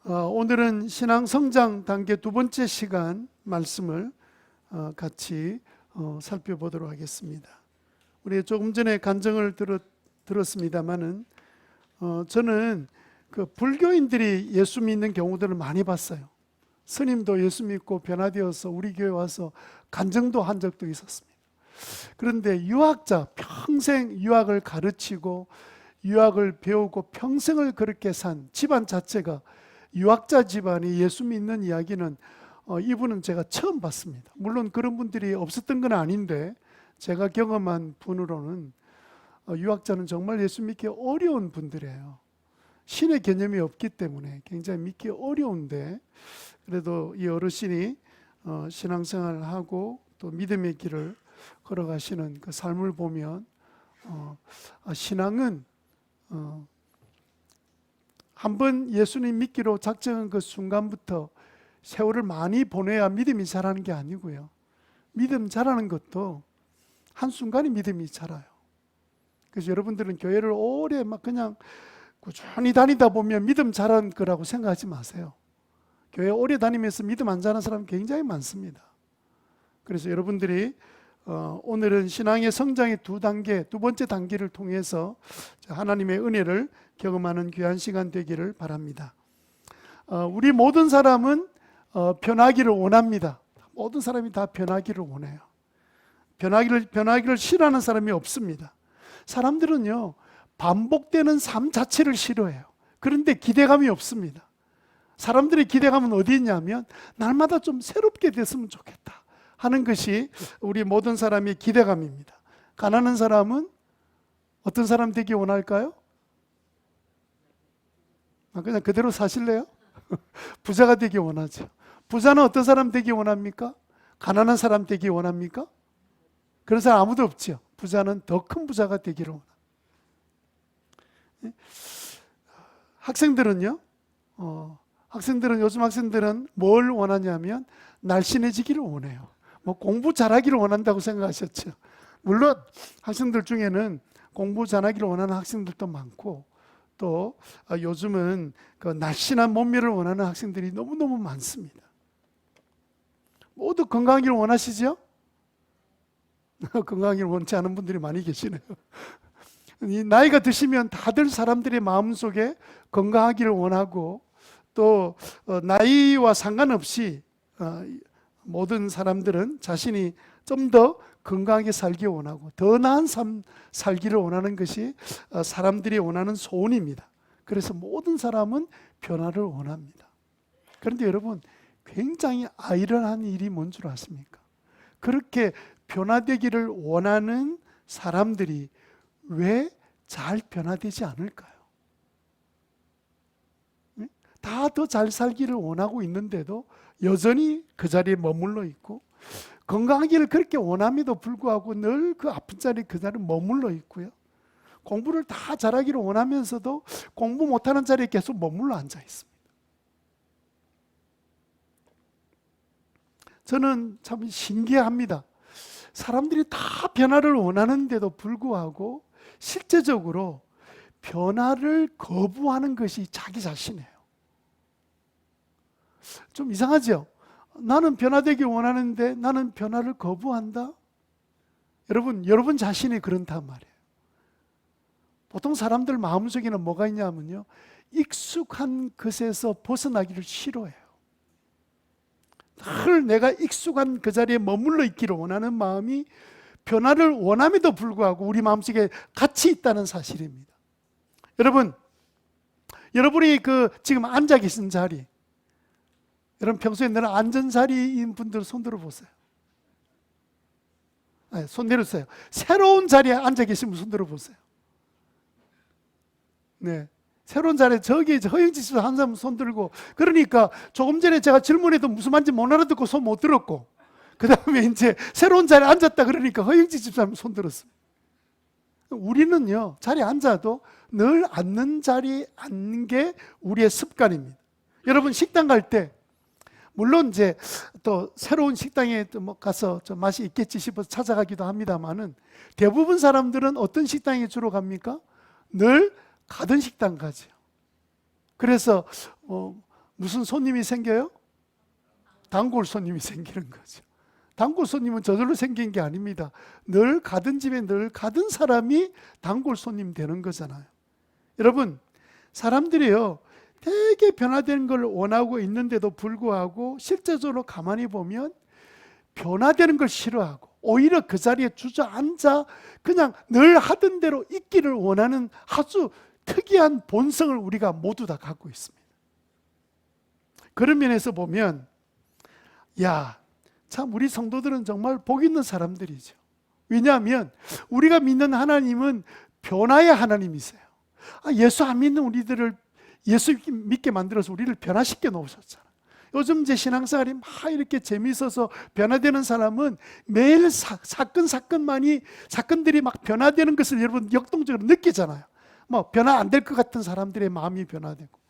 오늘은 신앙 성장 단계 두 번째 시간 말씀을 같이 살펴보도록 하겠습니다. 우리 조금 전에 간증을 들었습니다만은 저는 그 불교인들이 예수 믿는 경우들을 많이 봤어요. 스님도 예수 믿고 변화되어서 우리 교회 와서 간증도 한 적도 있었습니다. 그런데 유학자, 평생 유학을 가르치고 유학을 배우고 평생을 그렇게 산 집안 자체가 유학자 집안이 예수 믿는 이야기는 이분은 제가 처음 봤습니다. 물론 그런 분들이 없었던 건 아닌데 제가 경험한 분으로는 유학자는 정말 예수 믿기 어려운 분들이에요. 신의 개념이 없기 때문에 굉장히 믿기 어려운데 그래도 이 어르신이 신앙생활을 하고 또 믿음의 길을 걸어가시는 그 삶을 보면 신앙은 한번 예수님 믿기로 작정한 그 순간부터 세월을 많이 보내야 믿음이 자라는 게 아니고요. 믿음 자라는 것도 한순간에 믿음이 자라요. 그래서 여러분들은 교회를 오래 막 그냥 꾸준히 다니다 보면 믿음 자란 거라고 생각하지 마세요. 교회 오래 다니면서 믿음 안 자라는 사람 굉장히 많습니다. 그래서 여러분들이 오늘은 신앙의 성장의 두 번째 단계를 통해서 하나님의 은혜를 경험하는 귀한 시간 되기를 바랍니다. 우리 모든 사람은 변하기를 원합니다. 모든 사람이 다 변하기를 원해요. 변하기를 싫어하는 사람이 없습니다. 사람들은요, 반복되는 삶 자체를 싫어해요. 그런데 기대감이 없습니다. 사람들의 기대감은 어디 있냐면 날마다 좀 새롭게 됐으면 좋겠다 하는 것이 우리 모든 사람의 기대감입니다. 가난한 사람은 어떤 사람 되기 원할까요? 그냥 그대로 사실래요? 부자가 되기 원하죠. 부자는 어떤 사람 되기 원합니까? 가난한 사람 되기 원합니까? 그런 사람 아무도 없죠. 부자는 더 큰 부자가 되기를 원합니다. 요즘 학생들은 뭘 원하냐면 날씬해지기를 원해요. 공부 잘하기를 원한다고 생각하셨죠. 물론 학생들 중에는 공부 잘하기를 원하는 학생들도 많고 또 요즘은 그 날씬한 몸매를 원하는 학생들이 너무너무 많습니다. 모두 건강하기를 원하시죠? 건강하기를 원치 않은 분들이 많이 계시네요. 나이가 드시면 다들 사람들의 마음속에 건강하기를 원하고 또 나이와 상관없이 모든 사람들은 자신이 좀 더 건강하게 살기 원하고 더 나은 삶 살기를 원하는 것이 사람들이 원하는 소원입니다. 그래서 모든 사람은 변화를 원합니다. 그런데 여러분, 굉장히 아이러니한 일이 뭔 줄 아십니까? 그렇게 변화되기를 원하는 사람들이 왜 잘 변화되지 않을까요? 다 더 잘 살기를 원하고 있는데도 여전히 그 자리에 머물러 있고 건강하기를 그렇게 원함에도 불구하고 늘 그 아픈 자리에 그 자리에 머물러 있고요. 공부를 다 잘하기를 원하면서도 공부 못하는 자리에 계속 머물러 앉아 있습니다. 저는 참 신기합니다. 사람들이 다 변화를 원하는데도 불구하고 실제적으로 변화를 거부하는 것이 자기 자신이에요. 좀 이상하죠? 나는 변화되길 원하는데 나는 변화를 거부한다? 여러분 자신이 그렇단 말이에요. 보통 사람들 마음속에는 뭐가 있냐면요, 익숙한 것에서 벗어나기를 싫어해요. 늘 내가 익숙한 그 자리에 머물러 있기를 원하는 마음이 변화를 원함에도 불구하고 우리 마음속에 같이 있다는 사실입니다. 여러분이 지금 앉아 계신 자리, 여러분 평소에 늘 앉은 자리인 분들 손 들어보세요. 손 내려주세요. 새로운 자리에 앉아 계신 분 손 들어보세요. 네, 새로운 자리에 저기 허영지 씨 한 사람 손 들고, 그러니까 조금 전에 제가 질문해도 무슨 말인지 못 알아듣고 손 못 들었고, 그 다음에 이제 새로운 자리에 앉았다 그러니까 허영지 집사람 손 들었어요. 우리는요, 자리에 앉아도 늘 앉는 자리에 앉는 게 우리의 습관입니다. 여러분 식당 갈 때 물론 이제 또 새로운 식당에 가서 좀 맛이 있겠지 싶어서 찾아가기도 합니다만은 대부분 사람들은 어떤 식당에 주로 갑니까? 늘 가던 식당 가죠. 그래서 무슨 손님이 생겨요? 단골 손님이 생기는 거죠. 단골 손님은 저절로 생긴 게 아닙니다. 늘 가던 집에 늘 가던 사람이 단골 손님 되는 거잖아요. 여러분, 사람들이요, 되게 변화되는 걸 원하고 있는데도 불구하고 실제적으로 가만히 보면 변화되는 걸 싫어하고 오히려 그 자리에 주저앉아 그냥 늘 하던 대로 있기를 원하는 아주 특이한 본성을 우리가 모두 다 갖고 있습니다. 그런 면에서 보면 참 우리 성도들은 정말 복 있는 사람들이죠. 왜냐하면 우리가 믿는 하나님은 변화의 하나님이세요. 예수 안 믿는 우리들을 예수 믿게 만들어서 우리를 변화시켜 놓으셨잖아요. 요즘 제 신앙생활이 막 이렇게 재미있어서 변화되는 사람은 매일 사건들이 막 변화되는 것을 여러분 역동적으로 느끼잖아요. 뭐 변화 안 될 것 같은 사람들의 마음이 변화되고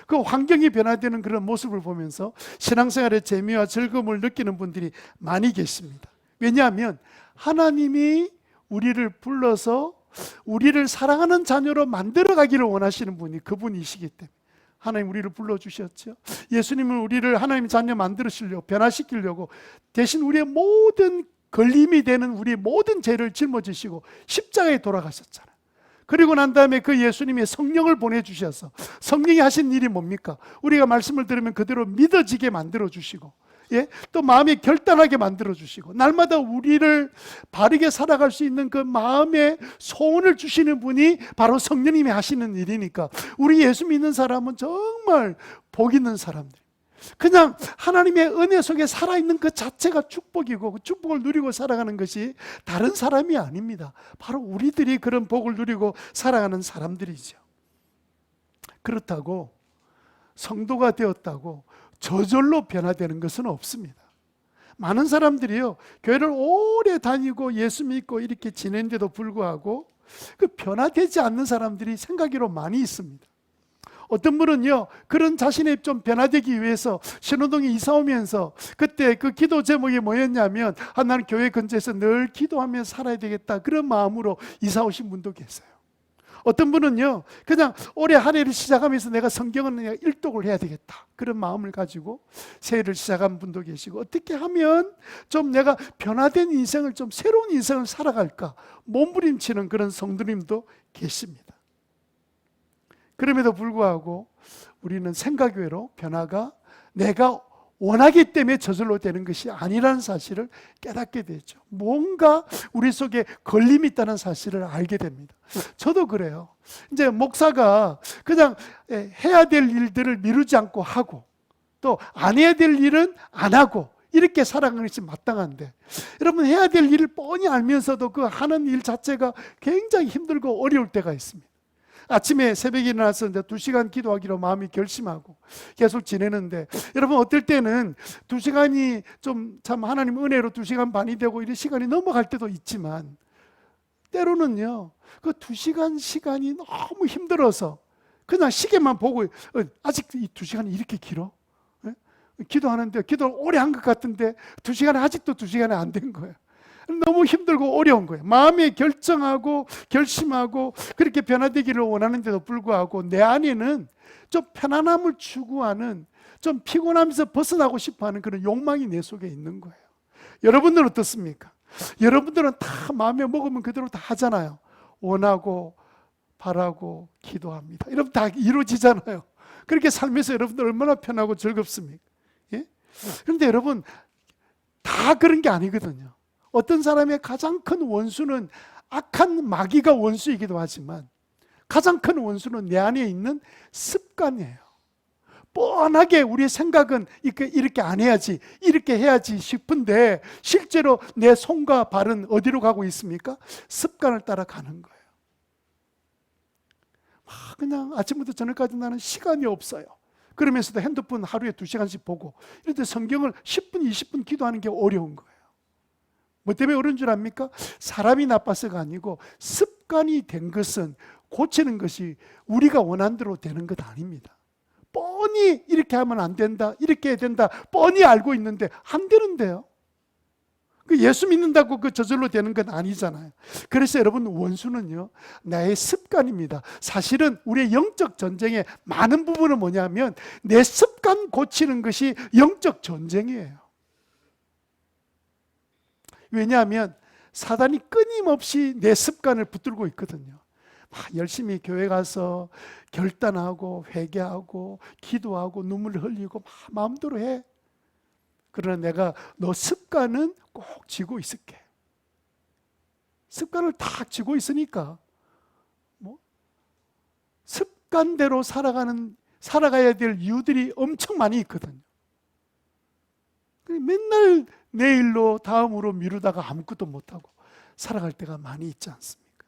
그 환경이 변화되는 그런 모습을 보면서 신앙생활의 재미와 즐거움을 느끼는 분들이 많이 계십니다. 왜냐하면 하나님이 우리를 불러서 우리를 사랑하는 자녀로 만들어가기를 원하시는 분이 그분이시기 때문에 하나님 우리를 불러주셨죠. 예수님은 우리를 하나님 자녀 만들으시려고 변화시키려고 대신 우리의 모든 걸림이 되는 우리의 모든 죄를 짊어지시고 십자가에 돌아가셨잖아요. 그리고 난 다음에 그 예수님의 성령을 보내주셔서 성령이 하신 일이 뭡니까? 우리가 말씀을 들으면 그대로 믿어지게 만들어주시고 또 마음이 결단하게 만들어주시고 날마다 우리를 바르게 살아갈 수 있는 그 마음의 소원을 주시는 분이 바로 성령님이 하시는 일이니까 우리 예수 믿는 사람은 정말 복 있는 사람들, 그냥 하나님의 은혜 속에 살아있는 그 자체가 축복이고 그 축복을 누리고 살아가는 것이 다른 사람이 아닙니다. 바로 우리들이 그런 복을 누리고 살아가는 사람들이죠. 그렇다고 성도가 되었다고 저절로 변화되는 것은 없습니다. 많은 사람들이요, 교회를 오래 다니고 예수 믿고 이렇게 지낸데도 불구하고 그 변화되지 않는 사람들이 생각으로 많이 있습니다. 어떤 분은요, 그런 자신이 좀 변화되기 위해서 신호동에 이사 오면서 그때 그 기도 제목이 뭐였냐면 나는 교회 근처에서 늘 기도하며 살아야 되겠다, 그런 마음으로 이사 오신 분도 계세요. 어떤 분은요, 그냥 올해 한 해를 시작하면서 내가 성경은 그냥 일독을 해야 되겠다, 그런 마음을 가지고 새해를 시작한 분도 계시고, 어떻게 하면 좀 내가 변화된 인생을, 좀 새로운 인생을 살아갈까 몸부림치는 그런 성도님도 계십니다. 그럼에도 불구하고 우리는 생각외로 변화가 내가 원하기 때문에 저절로 되는 것이 아니라는 사실을 깨닫게 되죠. 뭔가 우리 속에 걸림이 있다는 사실을 알게 됩니다. 저도 그래요. 이제 목사가 그냥 해야 될 일들을 미루지 않고 하고 또 안 해야 될 일은 안 하고 이렇게 살아가는 것이 마땅한데, 여러분 해야 될 일을 뻔히 알면서도 그 하는 일 자체가 굉장히 힘들고 어려울 때가 있습니다. 아침에 새벽에 일어나서 이제 2시간 기도하기로 마음이 결심하고 계속 지내는데, 여러분 어떨 때는 2시간이 좀 참 하나님 은혜로 2시간 반이 되고 이런 시간이 넘어갈 때도 있지만, 때로는요 그 2시간 시간이 너무 힘들어서 그냥 시계만 보고 아직 이 2시간이 이렇게 길어? 기도하는데 기도를 오래 한 것 같은데 2시간에 아직도 2시간이 안 된 거예요. 너무 힘들고 어려운 거예요. 마음에 결정하고 결심하고 그렇게 변화되기를 원하는데도 불구하고 내 안에는 좀 편안함을 추구하는, 좀 피곤하면서 벗어나고 싶어하는 그런 욕망이 내 속에 있는 거예요. 여러분들은 어떻습니까? 여러분들은 다 마음에 먹으면 그대로 다 하잖아요. 원하고 바라고 기도합니다. 여러분 다 이루어지잖아요. 그렇게 살면서 여러분들 얼마나 편하고 즐겁습니까? 예? 그런데 여러분 다 그런 게 아니거든요. 어떤 사람의 가장 큰 원수는 악한 마귀가 원수이기도 하지만 가장 큰 원수는 내 안에 있는 습관이에요. 뻔하게 우리의 생각은 이렇게 안 해야지, 이렇게 해야지 싶은데 실제로 내 손과 발은 어디로 가고 있습니까? 습관을 따라 가는 거예요. 그냥 아침부터 저녁까지 나는 시간이 없어요. 그러면서도 핸드폰 하루에 2시간씩 보고 이런데 성경을 10분, 20분 기도하는 게 어려운 거예요. 뭐 때문에 어려운 줄 압니까? 사람이 나빠서가 아니고 습관이 된 것은 고치는 것이 우리가 원하는 대로 되는 것 아닙니다. 뻔히 이렇게 하면 안 된다, 이렇게 해야 된다 뻔히 알고 있는데 안 되는데요. 그 예수 믿는다고 그 저절로 되는 건 아니잖아요. 그래서 여러분, 원수는요, 나의 습관입니다. 사실은 우리의 영적 전쟁의 많은 부분은 뭐냐면 내 습관 고치는 것이 영적 전쟁이에요. 왜냐하면 사단이 끊임없이 내 습관을 붙들고 있거든요. 열심히 교회 가서 결단하고 회개하고 기도하고 눈물을 흘리고 마음대로 해. 그러나 내가 너 습관은 꼭 쥐고 있을게. 습관을 딱 쥐고 있으니까 습관대로 살아가야 될 이유들이 엄청 많이 있거든요. 맨날 내일로 다음으로 미루다가 아무것도 못하고 살아갈 때가 많이 있지 않습니까?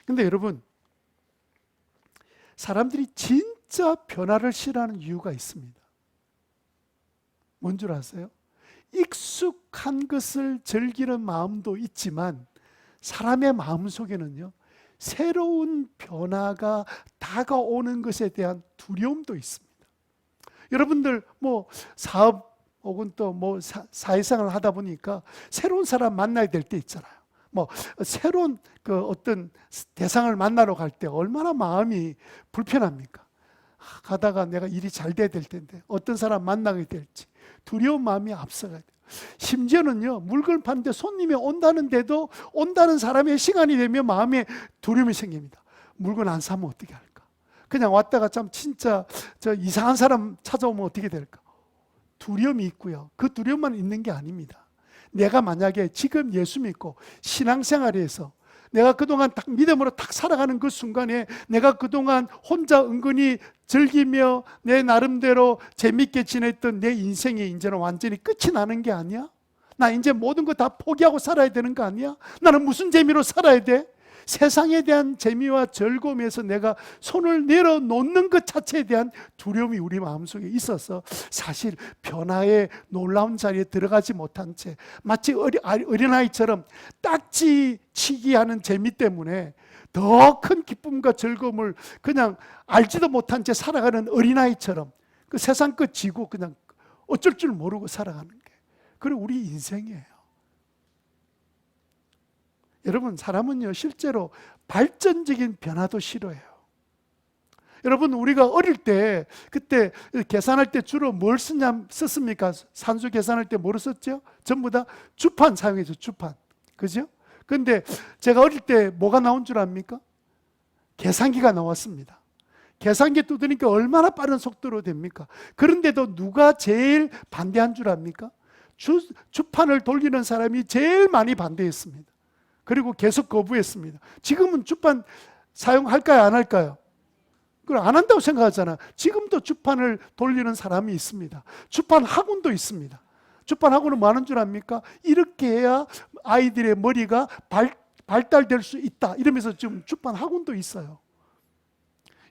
근데 여러분, 사람들이 진짜 변화를 싫어하는 이유가 있습니다. 뭔 줄 아세요? 익숙한 것을 즐기는 마음도 있지만 사람의 마음 속에는요, 새로운 변화가 다가오는 것에 대한 두려움도 있습니다. 여러분들 사업 혹은 또 사회생활을 하다 보니까 새로운 사람 만나야 될 때 있잖아요. 새로운 어떤 대상을 만나러 갈 때 얼마나 마음이 불편합니까? 가다가 내가 일이 잘 돼야 될 텐데 어떤 사람 만나게 될지 두려운 마음이 앞서가야 돼요. 심지어는요, 물건 파는데 손님이 온다는데도 온다는 사람의 시간이 되면 마음에 두려움이 생깁니다. 물건 안 사면 어떻게 할까? 그냥 왔다가 참 진짜 이상한 사람 찾아오면 어떻게 될까? 두려움이 있고요. 그 두려움만 있는 게 아닙니다. 내가 만약에 지금 예수 믿고 신앙생활에서 내가 그동안 딱 믿음으로 딱 살아가는 그 순간에 내가 그동안 혼자 은근히 즐기며 내 나름대로 재밌게 지냈던 내 인생이 이제는 완전히 끝이 나는 게 아니야? 나 이제 모든 거 다 포기하고 살아야 되는 거 아니야? 나는 무슨 재미로 살아야 돼? 세상에 대한 재미와 즐거움에서 내가 손을 내려놓는 것 자체에 대한 두려움이 우리 마음속에 있어서 사실 변화의 놀라운 자리에 들어가지 못한 채 마치 어린아이처럼 딱지 치기 하는 재미 때문에 더 큰 기쁨과 즐거움을 그냥 알지도 못한 채 살아가는 어린아이처럼 그 세상 것 지고 그냥 어쩔 줄 모르고 살아가는 게 그게 우리 인생이에요. 여러분, 사람은요, 실제로 발전적인 변화도 싫어해요. 여러분, 우리가 어릴 때 그때 계산할 때 주로 뭘 썼습니까? 산수 계산할 때 뭐를 썼죠? 전부 다 주판 사용해서 주판. 그죠? 근데 제가 어릴 때 뭐가 나온 줄 압니까? 계산기가 나왔습니다. 계산기 두드리니까 얼마나 빠른 속도로 됩니까? 그런데도 누가 제일 반대한 줄 압니까? 주판을 돌리는 사람이 제일 많이 반대했습니다. 그리고 계속 거부했습니다. 지금은 주판 사용할까요? 안 할까요? 그걸 안 한다고 생각하잖아. 지금도 주판을 돌리는 사람이 있습니다. 주판 학원도 있습니다. 주판 학원은 뭐 하는 줄 압니까? 이렇게 해야 아이들의 머리가 발달될 수 있다. 이러면서 지금 주판 학원도 있어요.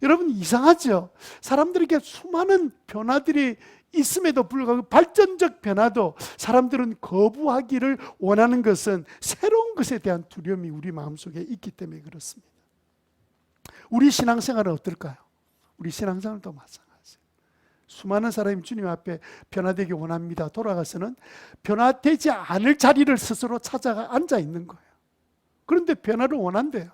여러분, 이상하죠? 사람들에게 수많은 변화들이 있음에도 불구하고 발전적 변화도 사람들은 거부하기를 원하는 것은 새로운 것에 대한 두려움이 우리 마음속에 있기 때문에 그렇습니다. 우리 신앙생활은 어떨까요? 우리 신앙생활도 마찬가지예요. 수많은 사람이 주님 앞에 변화되기 원합니다. 돌아가서는 변화되지 않을 자리를 스스로 찾아가 앉아 있는 거예요. 그런데 변화를 원한대요.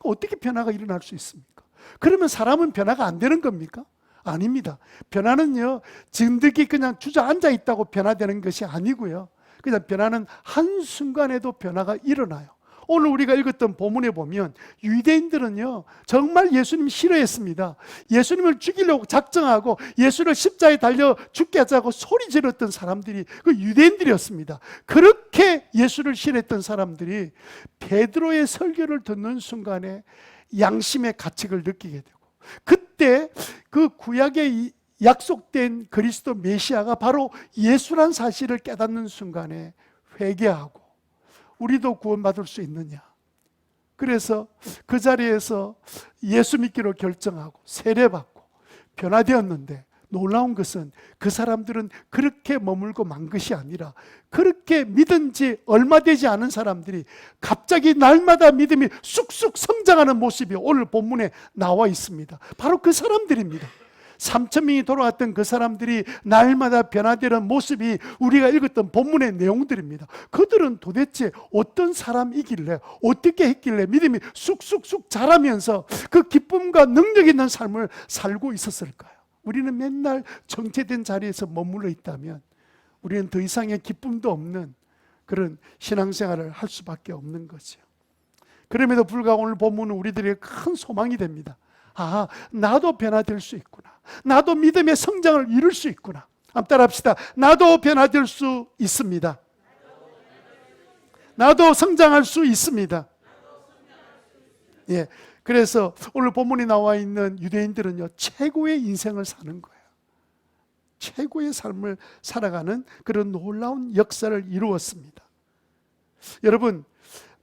어떻게 변화가 일어날 수 있습니까? 그러면 사람은 변화가 안 되는 겁니까? 아닙니다. 변화는요, 진득이 그냥 주저앉아 있다고 변화되는 것이 아니고요. 그냥 변화는 한순간에도 변화가 일어나요. 오늘 우리가 읽었던 본문에 보면 유대인들은요, 정말 예수님 싫어했습니다. 예수님을 죽이려고 작정하고 예수를 십자가에 달려 죽게 하자고 소리 지렀던 사람들이 그 유대인들이었습니다. 그렇게 예수를 싫어했던 사람들이 베드로의 설교를 듣는 순간에 양심의 가책을 느끼게 되고, 그때 그 구약에 약속된 그리스도 메시아가 바로 예수란 사실을 깨닫는 순간에 회개하고 우리도 구원받을 수 있느냐. 그래서 그 자리에서 예수 믿기로 결정하고 세례받고 변화되었는데, 놀라운 것은 그 사람들은 그렇게 머물고 만 것이 아니라 그렇게 믿은 지 얼마 되지 않은 사람들이 갑자기 날마다 믿음이 쑥쑥 성장하는 모습이 오늘 본문에 나와 있습니다. 바로 그 사람들입니다. 3천 명이 돌아왔던 그 사람들이 날마다 변화되는 모습이 우리가 읽었던 본문의 내용들입니다. 그들은 도대체 어떤 사람이길래, 어떻게 했길래 믿음이 쑥쑥쑥 자라면서 그 기쁨과 능력 있는 삶을 살고 있었을까요? 우리는 맨날 정체된 자리에서 머물러 있다면 우리는 더 이상의 기쁨도 없는 그런 신앙생활을 할 수밖에 없는 거죠. 그럼에도 불구하고 오늘 본문은 우리들에게 큰 소망이 됩니다. 아, 나도 변화될 수 있구나. 나도 믿음의 성장을 이룰 수 있구나. 한번 따라합시다. 나도 변화될 수 있습니다. 나도 성장할 수 있습니다. 예, 그래서 오늘 본문에 나와 있는 유대인들은요, 최고의 인생을 사는 거예요. 최고의 삶을 살아가는 그런 놀라운 역사를 이루었습니다. 여러분,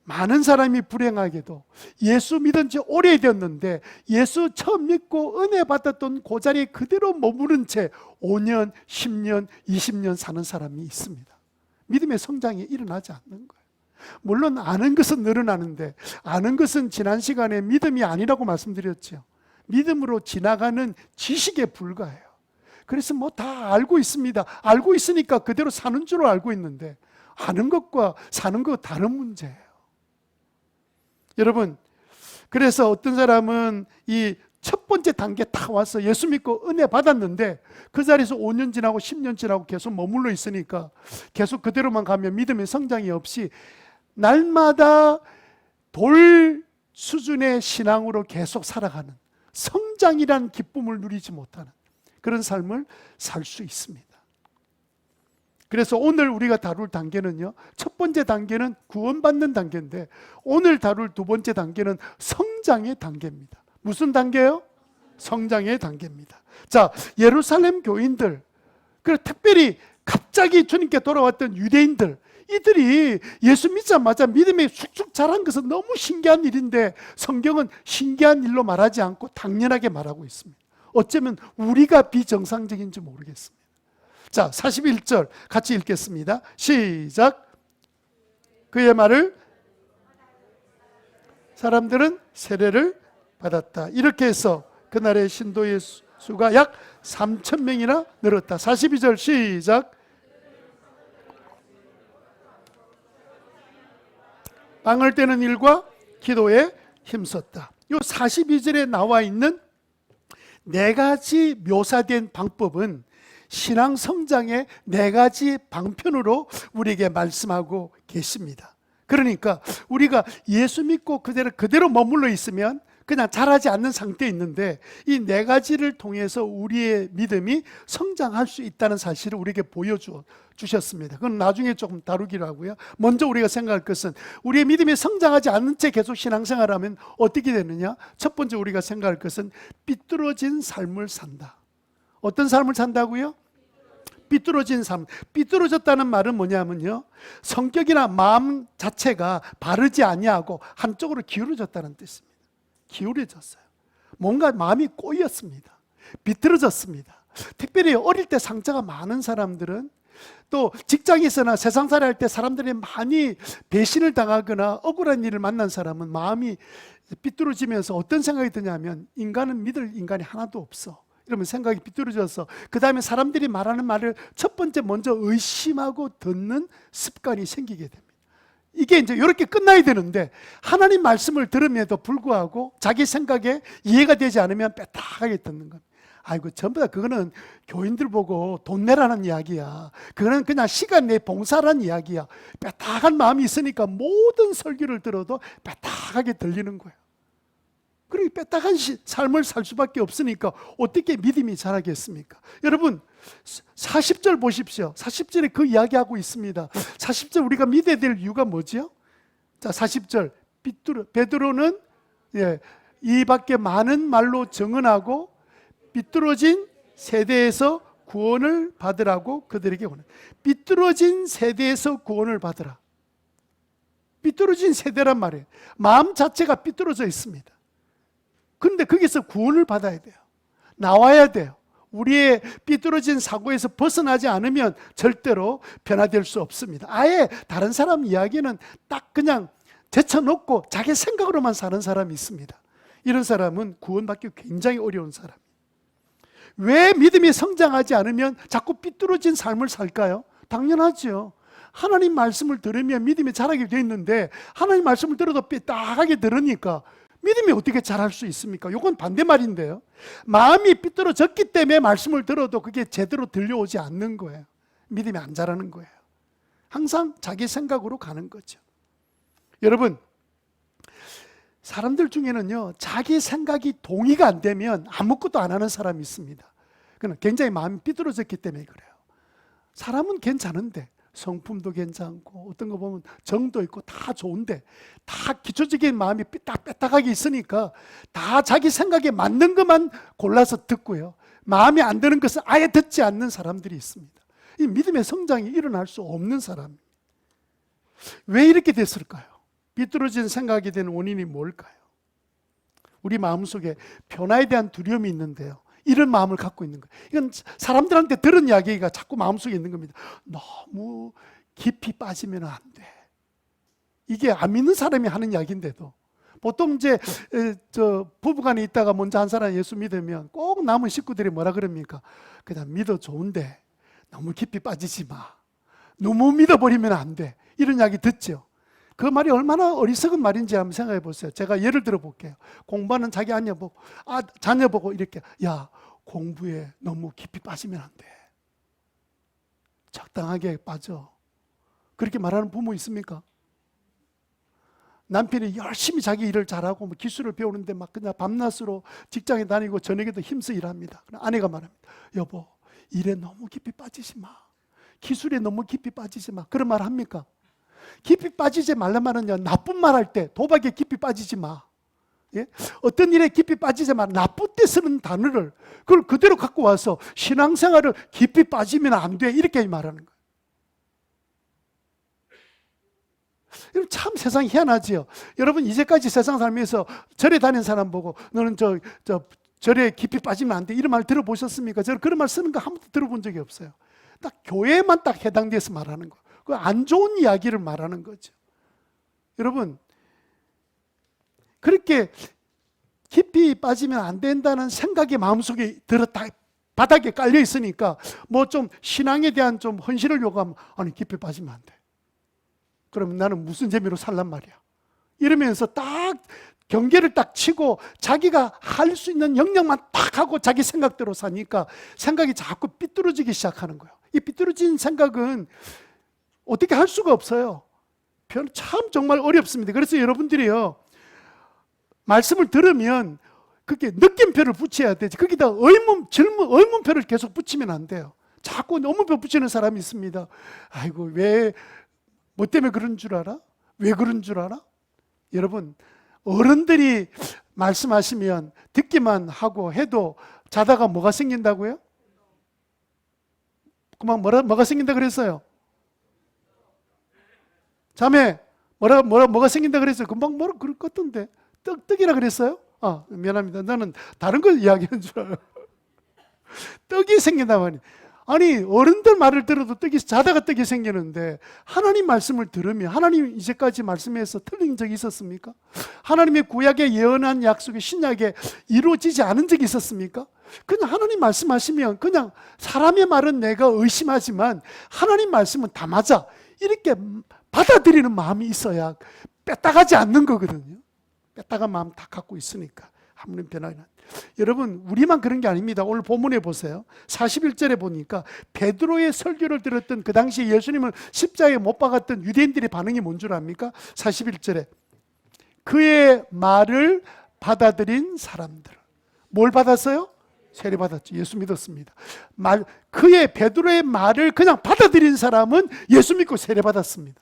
많은 사람이 불행하게도 예수 믿은 지 오래되었는데 예수 처음 믿고 은혜 받았던 그 자리에 그대로 머무른 채 5년, 10년, 20년 사는 사람이 있습니다. 믿음의 성장이 일어나지 않는 거예요. 물론 아는 것은 늘어나는데 아는 것은 지난 시간에 믿음이 아니라고 말씀드렸죠. 믿음으로 지나가는 지식에 불과해요. 그래서 뭐 다 알고 있습니다. 알고 있으니까 그대로 사는 줄 알고 있는데 아는 것과 사는 것 다른 문제예요. 여러분, 그래서 어떤 사람은 이 첫 번째 단계 딱 와서 예수 믿고 은혜 받았는데 그 자리에서 5년 지나고 10년 지나고 계속 머물러 있으니까 계속 그대로만 가면 믿음의 성장이 없이 날마다 돌 수준의 신앙으로 계속 살아가는 성장이란 기쁨을 누리지 못하는 그런 삶을 살 수 있습니다. 그래서 오늘 우리가 다룰 단계는요, 첫 번째 단계는 구원받는 단계인데 오늘 다룰 두 번째 단계는 성장의 단계입니다. 무슨 단계요? 성장의 단계입니다. 자, 예루살렘 교인들, 그리고 특별히 갑자기 주님께 돌아왔던 유대인들, 이들이 예수 믿자마자 믿음이 쑥쑥 자란 것은 너무 신기한 일인데 성경은 신기한 일로 말하지 않고 당연하게 말하고 있습니다. 어쩌면 우리가 비정상적인지 모르겠습니다. 자, 41절 같이 읽겠습니다. 시작. 그의 말을 사람들은 세례를 받았다. 이렇게 해서 그날의 신도의 수가 약 3천 명이나 늘었다. 42절 시작. 빵을 떼는 일과 기도에 힘썼다. 이 42절에 나와 있는 네 가지 묘사된 방법은 신앙 성장의 네 가지 방편으로 우리에게 말씀하고 계십니다. 그러니까 우리가 예수 믿고 그대로 머물러 있으면 그냥 자라지 않는 상태에 있는데 이 네 가지를 통해서 우리의 믿음이 성장할 수 있다는 사실을 우리에게 보여주셨습니다. 그건 나중에 조금 다루기로 하고요. 먼저 우리가 생각할 것은 우리의 믿음이 성장하지 않는 채 계속 신앙생활하면 어떻게 되느냐? 첫 번째 우리가 생각할 것은 삐뚤어진 삶을 산다. 어떤 삶을 산다고요? 삐뚤어진 삶. 삐뚤어졌다는 말은 뭐냐면요, 성격이나 마음 자체가 바르지 아니하고 한쪽으로 기울어졌다는 뜻입니다. 기울어졌어요. 뭔가 마음이 꼬였습니다. 비틀어졌습니다. 특별히 어릴 때 상처가 많은 사람들은, 또 직장에서나 세상살이 할 때 사람들이 많이 배신을 당하거나 억울한 일을 만난 사람은 마음이 삐뚤어지면서 어떤 생각이 드냐면 인간은 믿을 인간이 하나도 없어, 이러면 생각이 삐뚤어져서 그 다음에 사람들이 말하는 말을 첫 번째 먼저 의심하고 듣는 습관이 생기게 됩니다. 이게 이제 이렇게 끝나야 되는데 하나님 말씀을 들음에도 불구하고 자기 생각에 이해가 되지 않으면 빼딱하게 듣는 겁니다. 아이고, 전부 다 그거는 교인들 보고 돈 내라는 이야기야. 그거는 그냥 시간 내 봉사라는 이야기야. 빼딱한 마음이 있으니까 모든 설교를 들어도 빼딱하게 들리는 거예요. 그리고 빼딱한 삶을 살 수밖에 없으니까 어떻게 믿음이 자라겠습니까? 여러분, 40절 보십시오. 40절에 그 이야기하고 있습니다. 40절 우리가 믿어야 될 이유가 뭐죠? 자, 40절 베드로는 이 밖에 많은 말로 증언하고 삐뚤어진 세대에서 구원을 받으라고 그들에게 원해. 삐뚤어진 세대에서 구원을 받으라. 삐뚤어진 세대란 말이에요. 마음 자체가 삐뚤어져 있습니다. 그런데 거기서 구원을 받아야 돼요. 나와야 돼요. 우리의 삐뚤어진 사고에서 벗어나지 않으면 절대로 변화될 수 없습니다. 아예 다른 사람 이야기는 딱 그냥 제쳐놓고 자기 생각으로만 사는 사람이 있습니다. 이런 사람은 구원받기 굉장히 어려운 사람이에요. 왜 믿음이 성장하지 않으면 자꾸 삐뚤어진 삶을 살까요? 당연하죠. 하나님 말씀을 들으면 믿음이 자라게 되어 있는데 하나님 말씀을 들어도 삐딱하게 들으니까 믿음이 어떻게 자랄 수 있습니까? 이건 반대말인데요. 마음이 삐뚤어졌기 때문에 말씀을 들어도 그게 제대로 들려오지 않는 거예요. 믿음이 안 자라는 거예요. 항상 자기 생각으로 가는 거죠. 여러분, 사람들 중에는요, 자기 생각이 동의가 안 되면 아무것도 안 하는 사람이 있습니다. 그는 굉장히 마음이 삐뚤어졌기 때문에 그래요. 사람은 괜찮은데 성품도 괜찮고 어떤 거 보면 정도 있고 다 좋은데 다 기초적인 마음이 삐딱삐딱하게 있으니까 다 자기 생각에 맞는 것만 골라서 듣고요. 마음에 안 드는 것은 아예 듣지 않는 사람들이 있습니다. 이 믿음의 성장이 일어날 수 없는 사람. 왜 이렇게 됐을까요? 삐뚤어진 생각이 되는 원인이 뭘까요? 우리 마음속에 변화에 대한 두려움이 있는데요. 이런 마음을 갖고 있는 거예요. 이건 사람들한테 들은 이야기가 자꾸 마음속에 있는 겁니다. 너무 깊이 빠지면 안 돼. 이게 안 믿는 사람이 하는 이야기인데도 보통 이제 부부간에 있다가 먼저 한 사람 예수 믿으면 꼭 남은 식구들이 뭐라 그럽니까? 그냥 믿어 좋은데 너무 깊이 빠지지 마. 너무 믿어버리면 안 돼. 이런 이야기 듣죠. 그 말이 얼마나 어리석은 말인지 한번 생각해 보세요. 제가 예를 들어 볼게요. 공부하는 자기 자녀 보고 이렇게, 야, 공부에 너무 깊이 빠지면 안 돼. 적당하게 빠져. 그렇게 말하는 부모 있습니까? 남편이 열심히 자기 일을 잘하고 기술을 배우는데 막 그냥 밤낮으로 직장에 다니고 저녁에도 힘써 일합니다. 아내가 말합니다. 여보, 일에 너무 깊이 빠지지 마. 기술에 너무 깊이 빠지지 마. 그런 말 합니까? 깊이 빠지지 말란 말은요, 나쁜 말 할 때 도박에 깊이 빠지지 마. 예? 어떤 일에 깊이 빠지지 마. 나쁜 때 쓰는 단어를 그걸 그대로 갖고 와서 신앙생활을 깊이 빠지면 안 돼. 이렇게 말하는 거예요. 참 세상이 희한하지요. 여러분, 이제까지 세상 살면서 절에 다니는 사람 보고 너는 절에 깊이 빠지면 안 돼. 이런 말 들어보셨습니까? 저는 그런 말 쓰는 거 한 번도 들어본 적이 없어요. 딱 교회만 딱 해당돼서 말하는 거. 그 안 좋은 이야기를 말하는 거죠. 여러분, 그렇게 깊이 빠지면 안 된다는 생각이 마음속에 들었다 바닥에 깔려 있으니까 뭐 좀 신앙에 대한 좀 헌신을 요구하면 아니 깊이 빠지면 안 돼. 그러면 나는 무슨 재미로 살란 말이야. 이러면서 딱 경계를 딱 치고 자기가 할 수 있는 영역만 딱 하고 자기 생각대로 사니까 생각이 자꾸 삐뚤어지기 시작하는 거예요. 이 삐뚤어진 생각은 어떻게 할 수가 없어요. 참 정말 어렵습니다. 그래서 여러분들이요, 말씀을 들으면 그게 느낌표를 붙여야 되지. 거기다 의문표를 계속 붙이면 안 돼요. 자꾸 의문표 붙이는 사람이 있습니다. 아이고, 뭐 때문에 그런 줄 알아? 왜 그런 줄 알아? 여러분, 어른들이 말씀하시면 듣기만 하고 해도 자다가 뭐가 생긴다고요? 그만 뭐가 생긴다 그랬어요? 자매, 뭐가 생긴다 그랬어요? 금방 그럴 것 같던데. 떡이라 그랬어요? 미안합니다. 나는 다른 걸 이야기하는 줄 알아요. 떡이 생긴다 말이에요. 아니, 어른들 말을 들어도 자다가 떡이 생기는데 하나님 말씀을 들으면 하나님 이제까지 말씀해서 틀린 적이 있었습니까? 하나님의 구약에 예언한 약속이 신약에 이루어지지 않은 적이 있었습니까? 그냥 하나님 말씀하시면 그냥 사람의 말은 내가 의심하지만 하나님 말씀은 다 맞아. 이렇게 받아들이는 마음이 있어야 뺐다가지 않는 거거든요. 뺐다가 마음 다 갖고 있으니까 아무런 변화가. 여러분, 우리만 그런 게 아닙니다. 오늘 본문에 보세요. 41절에 보니까 베드로의 설교를 들었던 그 당시에 예수님을 십자가에 못 박았던 유대인들의 반응이 뭔 줄 압니까? 41절에 그의 말을 받아들인 사람들. 뭘 받았어요? 세례 받았죠. 예수 믿었습니다. 그의 베드로의 말을 그냥 받아들인 사람은 예수 믿고 세례 받았습니다.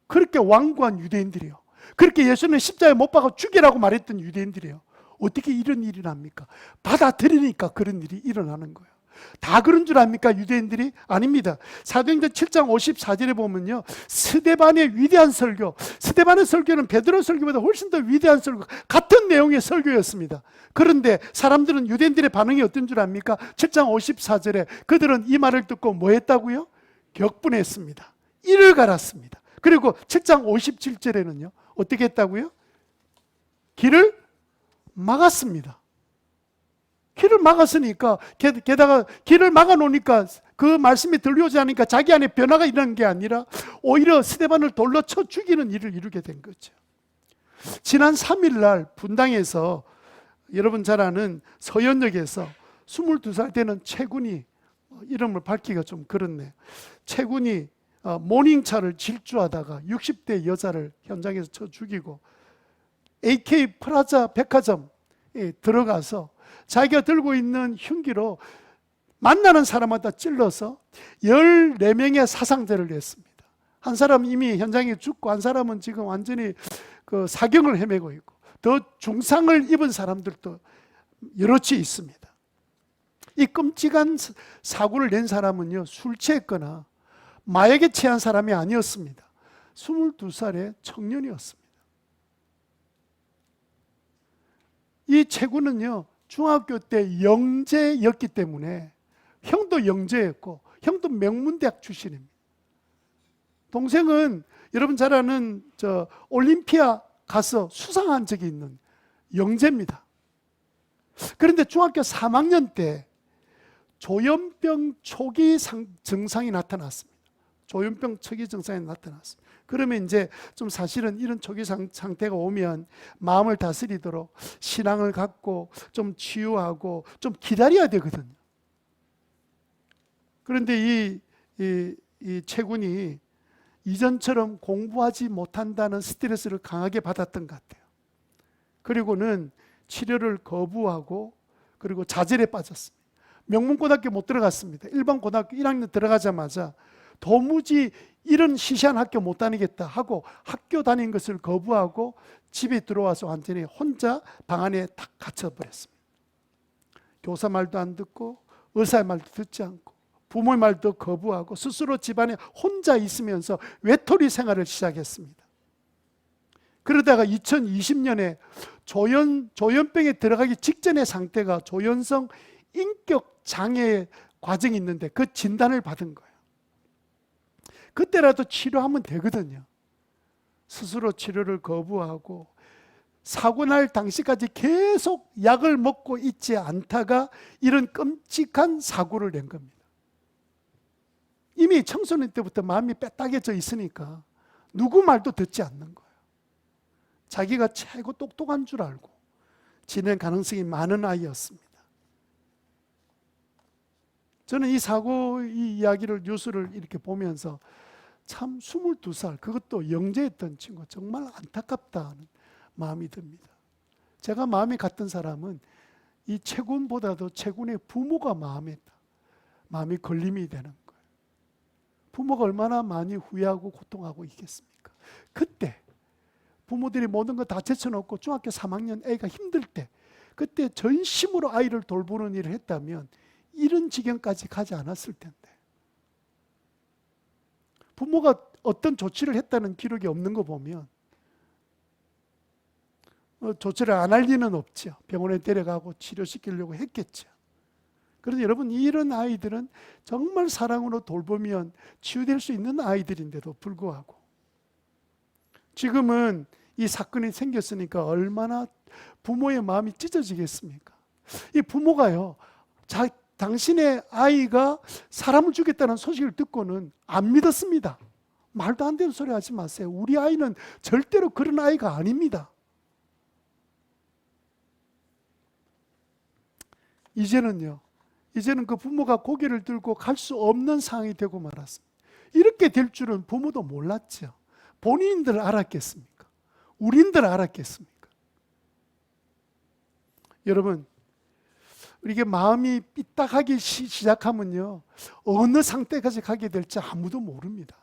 그렇게 완고한 유대인들이요. 그렇게 예수는 십자가에 못 박아 죽이라고 말했던 유대인들이에요. 어떻게 이런 일이 납니까? 받아들이니까 그런 일이 일어나는 거예요. 다 그런 줄 압니까? 유대인들이? 아닙니다. 사도행전 7장 54절에 보면요, 스데반의 위대한 설교, 스데반의 설교는 베드로 설교보다 훨씬 더 위대한 설교, 같은 내용의 설교였습니다. 그런데 사람들은, 유대인들의 반응이 어떤 줄 압니까? 7장 54절에 그들은 이 말을 듣고 뭐 했다고요? 격분했습니다. 이를 갈았습니다. 그리고 7장 57절에는요 어떻게 했다고요? 길을 막았습니다. 길을 막았으니까, 게다가 길을 막아놓으니까 그 말씀이 들려오지 않으니까 자기 안에 변화가 일어나는 게 아니라 오히려 스데반을 돌로 쳐 죽이는 일을 이루게 된 거죠. 지난 3일 날 분당에서, 여러분 잘 아는 서현역에서 22살 되는 채군이, 이름을 밝히기가 좀 그렇네요. 채군이 모닝차를 질주하다가 60대 여자를 현장에서 쳐 죽이고, AK 프라자 백화점에 들어가서 자기가 들고 있는 흉기로 만나는 사람마다 찔러서 14명의 사상자를 냈습니다. 한 사람은 이미 현장에 죽고, 한 사람은 지금 완전히 그 사경을 헤매고 있고, 더 중상을 입은 사람들도 여럿이 있습니다. 이 끔찍한 사고를 낸 사람은요, 술 취했거나 마약에 취한 사람이 아니었습니다. 22살의 청년이었습니다. 이 채구는요, 중학교 때 영재였기 때문에, 형도 영재였고 형도 명문대학 출신입니다. 동생은 여러분 잘 아는 올림피아 가서 수상한 적이 있는 영재입니다. 그런데 중학교 3학년 때 조현병 초기 증상이 나타났습니다. 조현병 초기 증상이 나타났습니다. 그러면 이제 좀 사실은 이런 초기 상태가 오면 마음을 다스리도록 신앙을 갖고 좀 치유하고 좀 기다려야 되거든요. 그런데 이 채군이 이전처럼 공부하지 못한다는 스트레스를 강하게 받았던 것 같아요. 그리고는 치료를 거부하고, 그리고 좌절에 빠졌습니다. 명문고등학교 못 들어갔습니다. 일반 고등학교 1학년 들어가자마자 도무지 이런 시시한 학교 못 다니겠다 하고 학교 다닌 것을 거부하고 집에 들어와서 완전히 혼자 방 안에 딱 갇혀버렸습니다. 교사 말도 안 듣고 의사의 말도 듣지 않고 부모의 말도 거부하고 스스로 집안에 혼자 있으면서 외톨이 생활을 시작했습니다. 그러다가 2020년에 조현병에 들어가기 직전의 상태가 조현성 인격 장애 과정이 있는데 그 진단을 받은 거예요. 그때라도 치료하면 되거든요. 스스로 치료를 거부하고 사고 날 당시까지 계속 약을 먹고 있지 않다가 이런 끔찍한 사고를 낸 겁니다. 이미 청소년 때부터 마음이 빼딱해져 있으니까 누구 말도 듣지 않는 거예요. 자기가 최고 똑똑한 줄 알고 지낼 가능성이 많은 아이였습니다. 저는 이 사고, 이 이야기를, 뉴스를 이렇게 보면서 참 22살, 그것도 영재였던 친구, 정말 안타깝다는 마음이 듭니다. 제가 마음이 갔던 사람은 이 채군보다도 채군의 부모가 마음이 걸림이 되는 거예요. 부모가 얼마나 많이 후회하고 고통하고 있겠습니까? 그때 부모들이 모든 거 다 제쳐놓고 중학교 3학년 애가 힘들 때, 그때 전심으로 아이를 돌보는 일을 했다면 이런 지경까지 가지 않았을 텐데, 부모가 어떤 조치를 했다는 기록이 없는 거 보면 조치를 안 할 리는 없죠. 병원에 데려가고 치료시키려고 했겠죠. 그래서 여러분, 이런 아이들은 정말 사랑으로 돌보면 치유될 수 있는 아이들인데도 불구하고 지금은 이 사건이 생겼으니까 얼마나 부모의 마음이 찢어지겠습니까? 이 부모가요, 당신의 아이가 사람을 죽였다는 소식을 듣고는 안 믿었습니다. 말도 안 되는 소리 하지 마세요. 우리 아이는 절대로 그런 아이가 아닙니다. 이제는 그 부모가 고개를 들고 갈 수 없는 상황이 되고 말았습니다. 이렇게 될 줄은 부모도 몰랐죠. 본인들 알았겠습니까? 우린들 알았겠습니까? 여러분, 이게 마음이 삐딱하기 시작하면요, 어느 상태까지 가게 될지 아무도 모릅니다.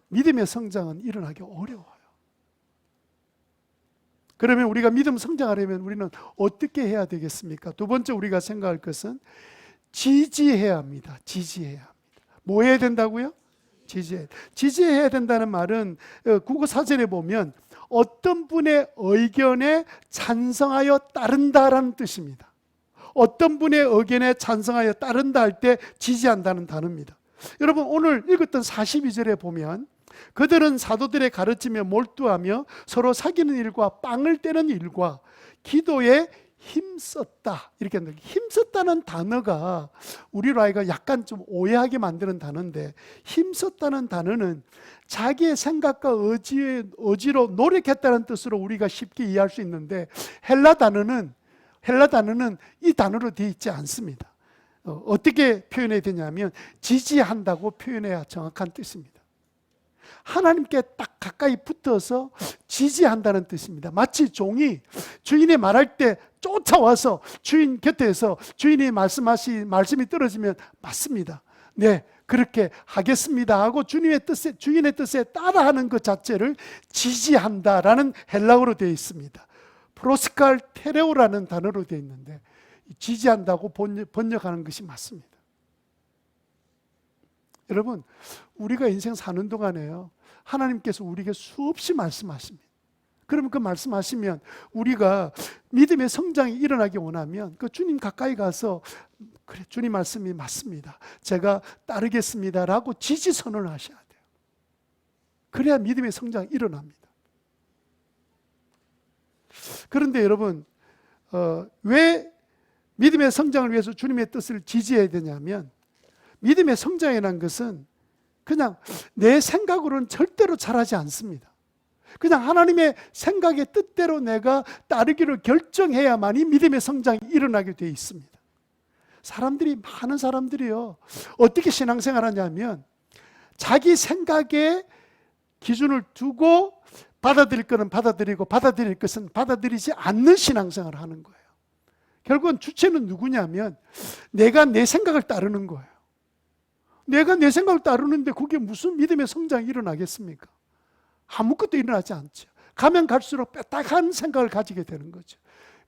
믿음의 성장은 일어나기 어려워요. 그러면 우리가 믿음 성장하려면 우리는 어떻게 해야 되겠습니까? 두 번째 우리가 생각할 것은 지지해야 합니다. 지지해야 합니다. 뭐 해야 된다고요? 지지해야 된다는 말은 국어 사전에 보면 어떤 분의 의견에 찬성하여 따른다라는 뜻입니다. 어떤 분의 의견에 찬성하여 따른다 할 때 지지한다는 단어입니다. 여러분, 오늘 읽었던 42절에 보면 그들은 사도들의 가르침에 몰두하며 서로 사귀는 일과 빵을 떼는 일과 기도에 힘썼다. 이렇게 한다. 힘썼다는 단어가 우리로 하여금 약간 좀 오해하게 만드는 단어인데, 힘썼다는 단어는 자기의 생각과 의지로 노력했다는 뜻으로 우리가 쉽게 이해할 수 있는데, 헬라 단어는 이 단어로 되어 있지 않습니다. 어떻게 표현해야 되냐면 지지한다고 표현해야 정확한 뜻입니다. 하나님께 딱 가까이 붙어서 지지한다는 뜻입니다. 마치 종이 주인이 말할 때 쫓아와서 주인 곁에서 주인이 말씀이 떨어지면 맞습니다. 네, 그렇게 하겠습니다 하고 주인의 뜻에 따라하는 것 자체를 지지한다라는 헬라어로 되어 있습니다. 프로스칼 테레오라는 단어로 되어 있는데 지지한다고 번역하는 것이 맞습니다. 여러분, 우리가 인생 사는 동안에요, 하나님께서 우리에게 수없이 말씀하십니다. 그러면 그 말씀하시면 우리가 믿음의 성장이 일어나기 원하면 그 주님 가까이 가서 그래, 주님 말씀이 맞습니다, 제가 따르겠습니다 라고 지지선언을 하셔야 돼요. 그래야 믿음의 성장이 일어납니다. 그런데 여러분, 왜 믿음의 성장을 위해서 주님의 뜻을 지지해야 되냐면, 믿음의 성장이라는 것은 그냥 내 생각으로는 절대로 잘하지 않습니다. 그냥 하나님의 생각의 뜻대로 내가 따르기로 결정해야만이 믿음의 성장이 일어나게 되어 있습니다. 많은 사람들이요, 어떻게 신앙생활 하냐면 자기 생각에 기준을 두고 받아들일 것은 받아들이고 받아들일 것은 받아들이지 않는 신앙생활을 하는 거예요. 결국은 주체는 누구냐면 내가 내 생각을 따르는 거예요. 내가 내 생각을 따르는데 그게 무슨 믿음의 성장이 일어나겠습니까? 아무것도 일어나지 않죠. 가면 갈수록 빽딱한 생각을 가지게 되는 거죠.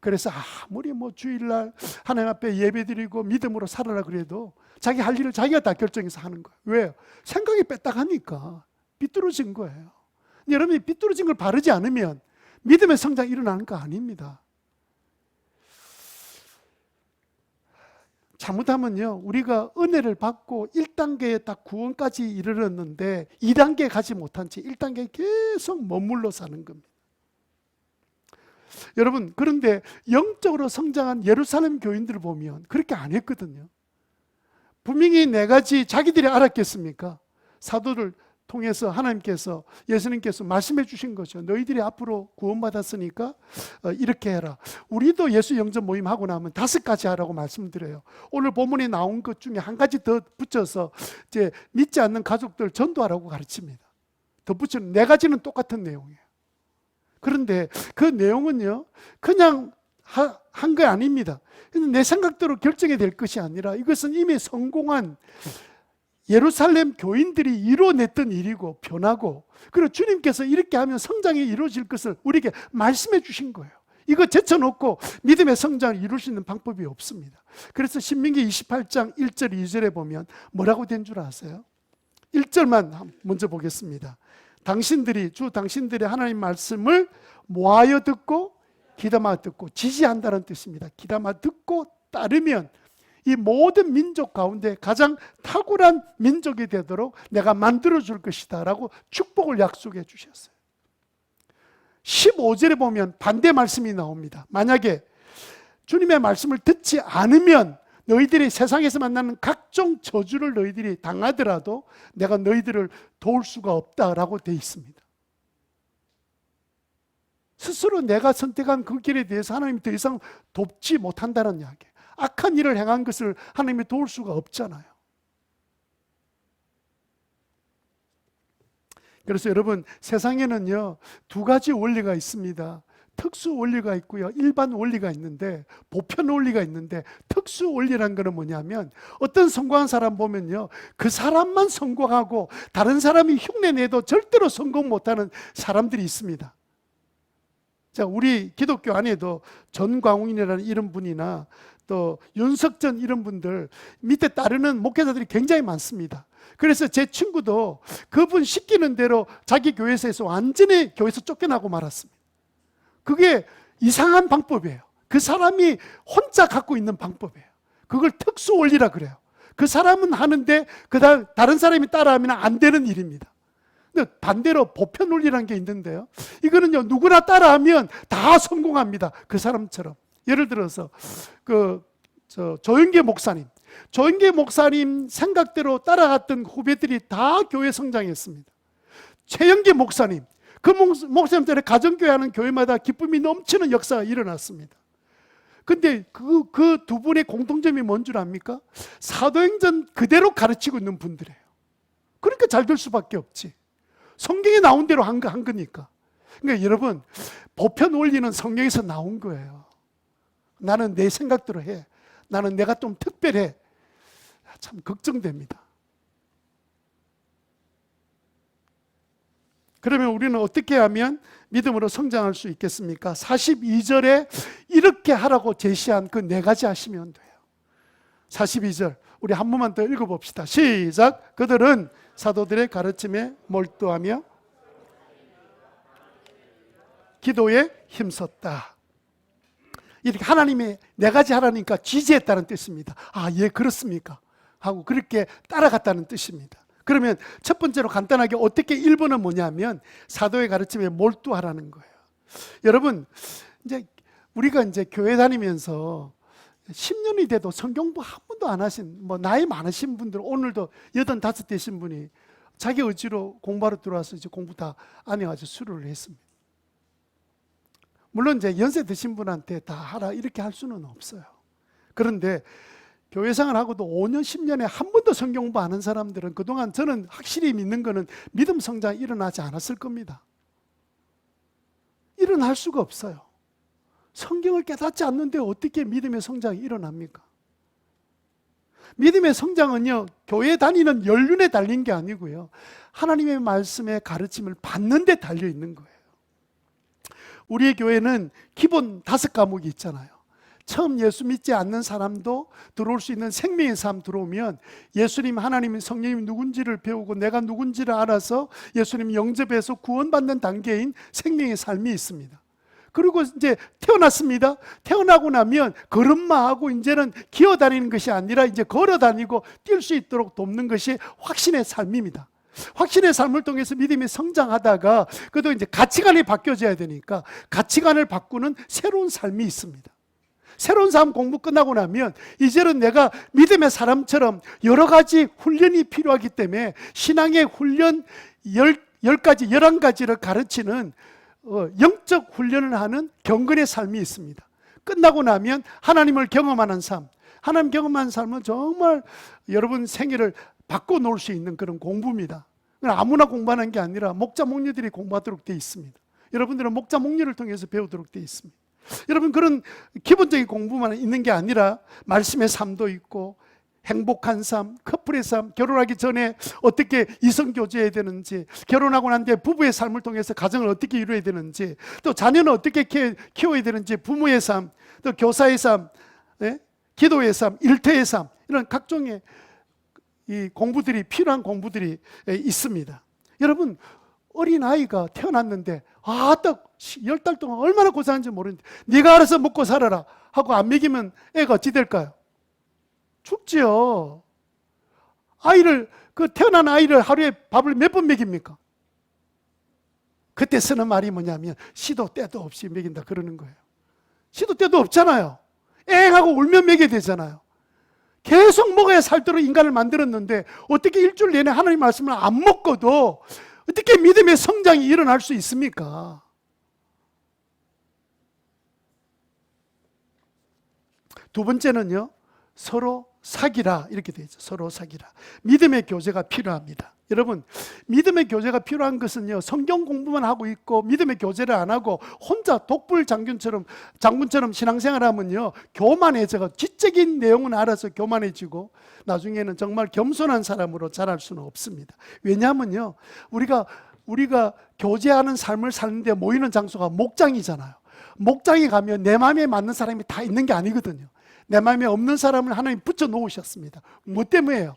그래서 아무리 주일날 하나님 앞에 예배드리고 믿음으로 살아라 그래도 자기 할 일을 자기가 다 결정해서 하는 거예요. 왜요? 생각이 빽딱하니까 삐뚤어진 거예요. 여러분이 삐뚤어진 걸 바르지 않으면 믿음의 성장이 일어나는 거 아닙니다. 잘못하면요, 우리가 은혜를 받고 1단계에 딱 구원까지 이르렀는데 2단계에 가지 못한 채 1단계에 계속 머물러 사는 겁니다. 여러분, 그런데 영적으로 성장한 예루살렘 교인들을 보면 그렇게 안 했거든요. 분명히 4가지 자기들이 알았겠습니까? 사도를 통해서 하나님께서, 예수님께서 말씀해 주신 거죠. 너희들이 앞으로 구원받았으니까 이렇게 해라. 우리도 예수 영접 모임 하고 나면 5가지 하라고 말씀드려요. 오늘 본문에 나온 것 중에 한 가지 더 붙여서 이제 믿지 않는 가족들 전도하라고 가르칩니다. 더 붙여는 4가지는 똑같은 내용이에요. 그런데 그 내용은요, 그냥 한 게 아닙니다. 내 생각대로 결정이 될 것이 아니라 이것은 이미 성공한 예루살렘 교인들이 이뤄냈던 일이고 변하고, 그리고 주님께서 이렇게 하면 성장이 이루어질 것을 우리에게 말씀해 주신 거예요. 이거 제쳐놓고 믿음의 성장을 이룰 수 있는 방법이 없습니다. 그래서 신명기 28장 1절 2절에 보면 뭐라고 된 줄 아세요? 1절만 먼저 보겠습니다. 당신들이 하나님 말씀을 모아여 듣고 귀담아 듣고, 지지한다는 뜻입니다. 귀담아 듣고 따르면 이 모든 민족 가운데 가장 탁월한 민족이 되도록 내가 만들어줄 것이다 라고 축복을 약속해 주셨어요. 15절에 보면 반대 말씀이 나옵니다. 만약에 주님의 말씀을 듣지 않으면 너희들이 세상에서 만나는 각종 저주를 너희들이 당하더라도 내가 너희들을 도울 수가 없다라고 되어 있습니다. 스스로 내가 선택한 그 길에 대해서 하나님이 더 이상 돕지 못한다는 이야기예요. 악한 일을 행한 것을 하나님이 도울 수가 없잖아요. 그래서 여러분, 세상에는요 2가지 원리가 있습니다. 특수 원리가 있고요, 일반 원리가 있는데, 보편 원리가 있는데, 특수 원리란 거는 뭐냐면 어떤 성공한 사람 보면요, 그 사람만 성공하고 다른 사람이 흉내내도 절대로 성공 못하는 사람들이 있습니다. 자, 우리 기독교 안에도 전광훈이라는 이런 분이나 또 윤석전 이런 분들 밑에 따르는 목회자들이 굉장히 많습니다. 그래서 제 친구도 그분 시키는 대로 자기 교회에서 완전히 교회에서 쫓겨나고 말았습니다. 그게 이상한 방법이에요. 그 사람이 혼자 갖고 있는 방법이에요. 그걸 특수 원리라 그래요. 그 사람은 하는데 다른 사람이 따라하면 안 되는 일입니다. 근데 반대로 보편 원리라는 게 있는데요, 이거는요 누구나 따라하면 다 성공합니다. 그 사람처럼. 예를 들어서 조영계 목사님 생각대로 따라갔던 후배들이 다 교회 성장했습니다. 최영계 목사님, 그 목사님 때문에 가정교회 하는 교회마다 기쁨이 넘치는 역사가 일어났습니다. 근데 그 두 분의 공통점이 뭔 줄 압니까? 사도행전 그대로 가르치고 있는 분들이에요. 그러니까 잘 될 수밖에 없지. 성경에 나온 대로 한 거니까. 그러니까 여러분, 보편 원리는 성경에서 나온 거예요. 나는 내 생각대로 해. 나는 내가 좀 특별해. 참 걱정됩니다. 그러면 우리는 어떻게 하면 믿음으로 성장할 수 있겠습니까? 42절에 이렇게 하라고 제시한 그 네 가지 하시면 돼요. 42절 우리 한 번만 더 읽어봅시다. 시작. 그들은 사도들의 가르침에 몰두하며 기도에 힘썼다. 이렇게 하나님이 네 가지 하라니까 지지했다는 뜻입니다. 아, 예, 그렇습니까? 하고 그렇게 따라갔다는 뜻입니다. 그러면 첫 번째로 간단하게 어떻게 1번은 뭐냐면 사도의 가르침에 몰두하라는 거예요. 여러분, 이제 우리가 이제 교회 다니면서 10년이 돼도 성경부 한 번도 안 하신, 나이 많으신 분들, 오늘도 85 되신 분이 자기 의지로 공부하러 들어와서 이제 공부 다 안 해가지고 수료를 했습니다. 물론 이제 연세 드신 분한테 다 하라 이렇게 할 수는 없어요. 그런데 교회 생활하고도 5년, 10년에 한 번도 성경 공부 안 한 사람들은 그동안 저는 확실히 믿는 거는 믿음 성장이 일어나지 않았을 겁니다. 일어날 수가 없어요. 성경을 깨닫지 않는데 어떻게 믿음의 성장이 일어납니까? 믿음의 성장은요, 교회 다니는 연륜에 달린 게 아니고요, 하나님의 말씀의 가르침을 받는 데 달려 있는 거예요. 우리의 교회는 기본 5과목이 있잖아요. 처음 예수 믿지 않는 사람도 들어올 수 있는 생명의 삶 들어오면 예수님, 하나님, 성령님 누군지를 배우고 내가 누군지를 알아서 예수님 영접해서 구원받는 단계인 생명의 삶이 있습니다. 그리고 이제 태어났습니다. 태어나고 나면 걸음마 하고 이제는 기어다니는 것이 아니라 이제 걸어다니고 뛸 수 있도록 돕는 것이 확신의 삶입니다. 확신의 삶을 통해서 믿음이 성장하다가 그래도 이제 가치관이 바뀌어져야 되니까 가치관을 바꾸는 새로운 삶이 있습니다. 새로운 삶 공부 끝나고 나면 이제는 내가 믿음의 사람처럼 여러 가지 훈련이 필요하기 때문에 신앙의 훈련 11가지를 가르치는 영적 훈련을 하는 경건의 삶이 있습니다. 끝나고 나면 하나님을 경험하는 삶, 하나님 경험하는 삶은 정말 여러분 생애를 바꿔놓을 수 있는 그런 공부입니다. 아무나 공부하는 게 아니라 목자 목녀들이 공부하도록 되어 있습니다. 여러분들은 목자 목녀를 통해서 배우도록 되어 있습니다. 여러분, 그런 기본적인 공부만 있는 게 아니라 말씀의 삶도 있고 행복한 삶, 커플의 삶, 결혼하기 전에 어떻게 이성교제해야 되는지, 결혼하고 난 뒤에 부부의 삶을 통해서 가정을 어떻게 이루어야 되는지, 또 자녀는 어떻게 키워야 되는지, 부모의 삶, 또 교사의 삶, 기도의 삶, 일터의 삶, 이런 각종의 이 공부들이, 필요한 공부들이 있습니다. 여러분, 어린아이가 태어났는데 딱 10달 동안 얼마나 고생한지 모르는데 네가 알아서 먹고 살아라 하고 안 먹이면 애가 어찌 될까요? 죽지요. 태어난 아이를 하루에 밥을 몇 번 먹입니까? 그때 쓰는 말이 뭐냐면 시도 때도 없이 먹인다 그러는 거예요. 시도 때도 없잖아요. 엥 하고 울면 먹여야 되잖아요. 계속 먹어야 살도록 인간을 만들었는데 어떻게 일주일 내내 하나님 말씀을 안 먹고도 어떻게 믿음의 성장이 일어날 수 있습니까? 두 번째는요, 서로 사귀라 이렇게 되어 있죠. 서로 사귀라. 믿음의 교제가 필요합니다. 여러분, 믿음의 교제가 필요한 것은요, 성경 공부만 하고 있고 믿음의 교제를 안 하고 혼자 독불 장군처럼 신앙생활하면요 교만해져가 지적인 내용은 알아서 교만해지고 나중에는 정말 겸손한 사람으로 자랄 수는 없습니다. 왜냐하면요, 우리가 교제하는 삶을 사는데 모이는 장소가 목장이잖아요. 목장에 가면 내 마음에 맞는 사람이 다 있는 게 아니거든요. 내 마음에 없는 사람을 하나님 붙여 놓으셨습니다. 뭐 때문에요?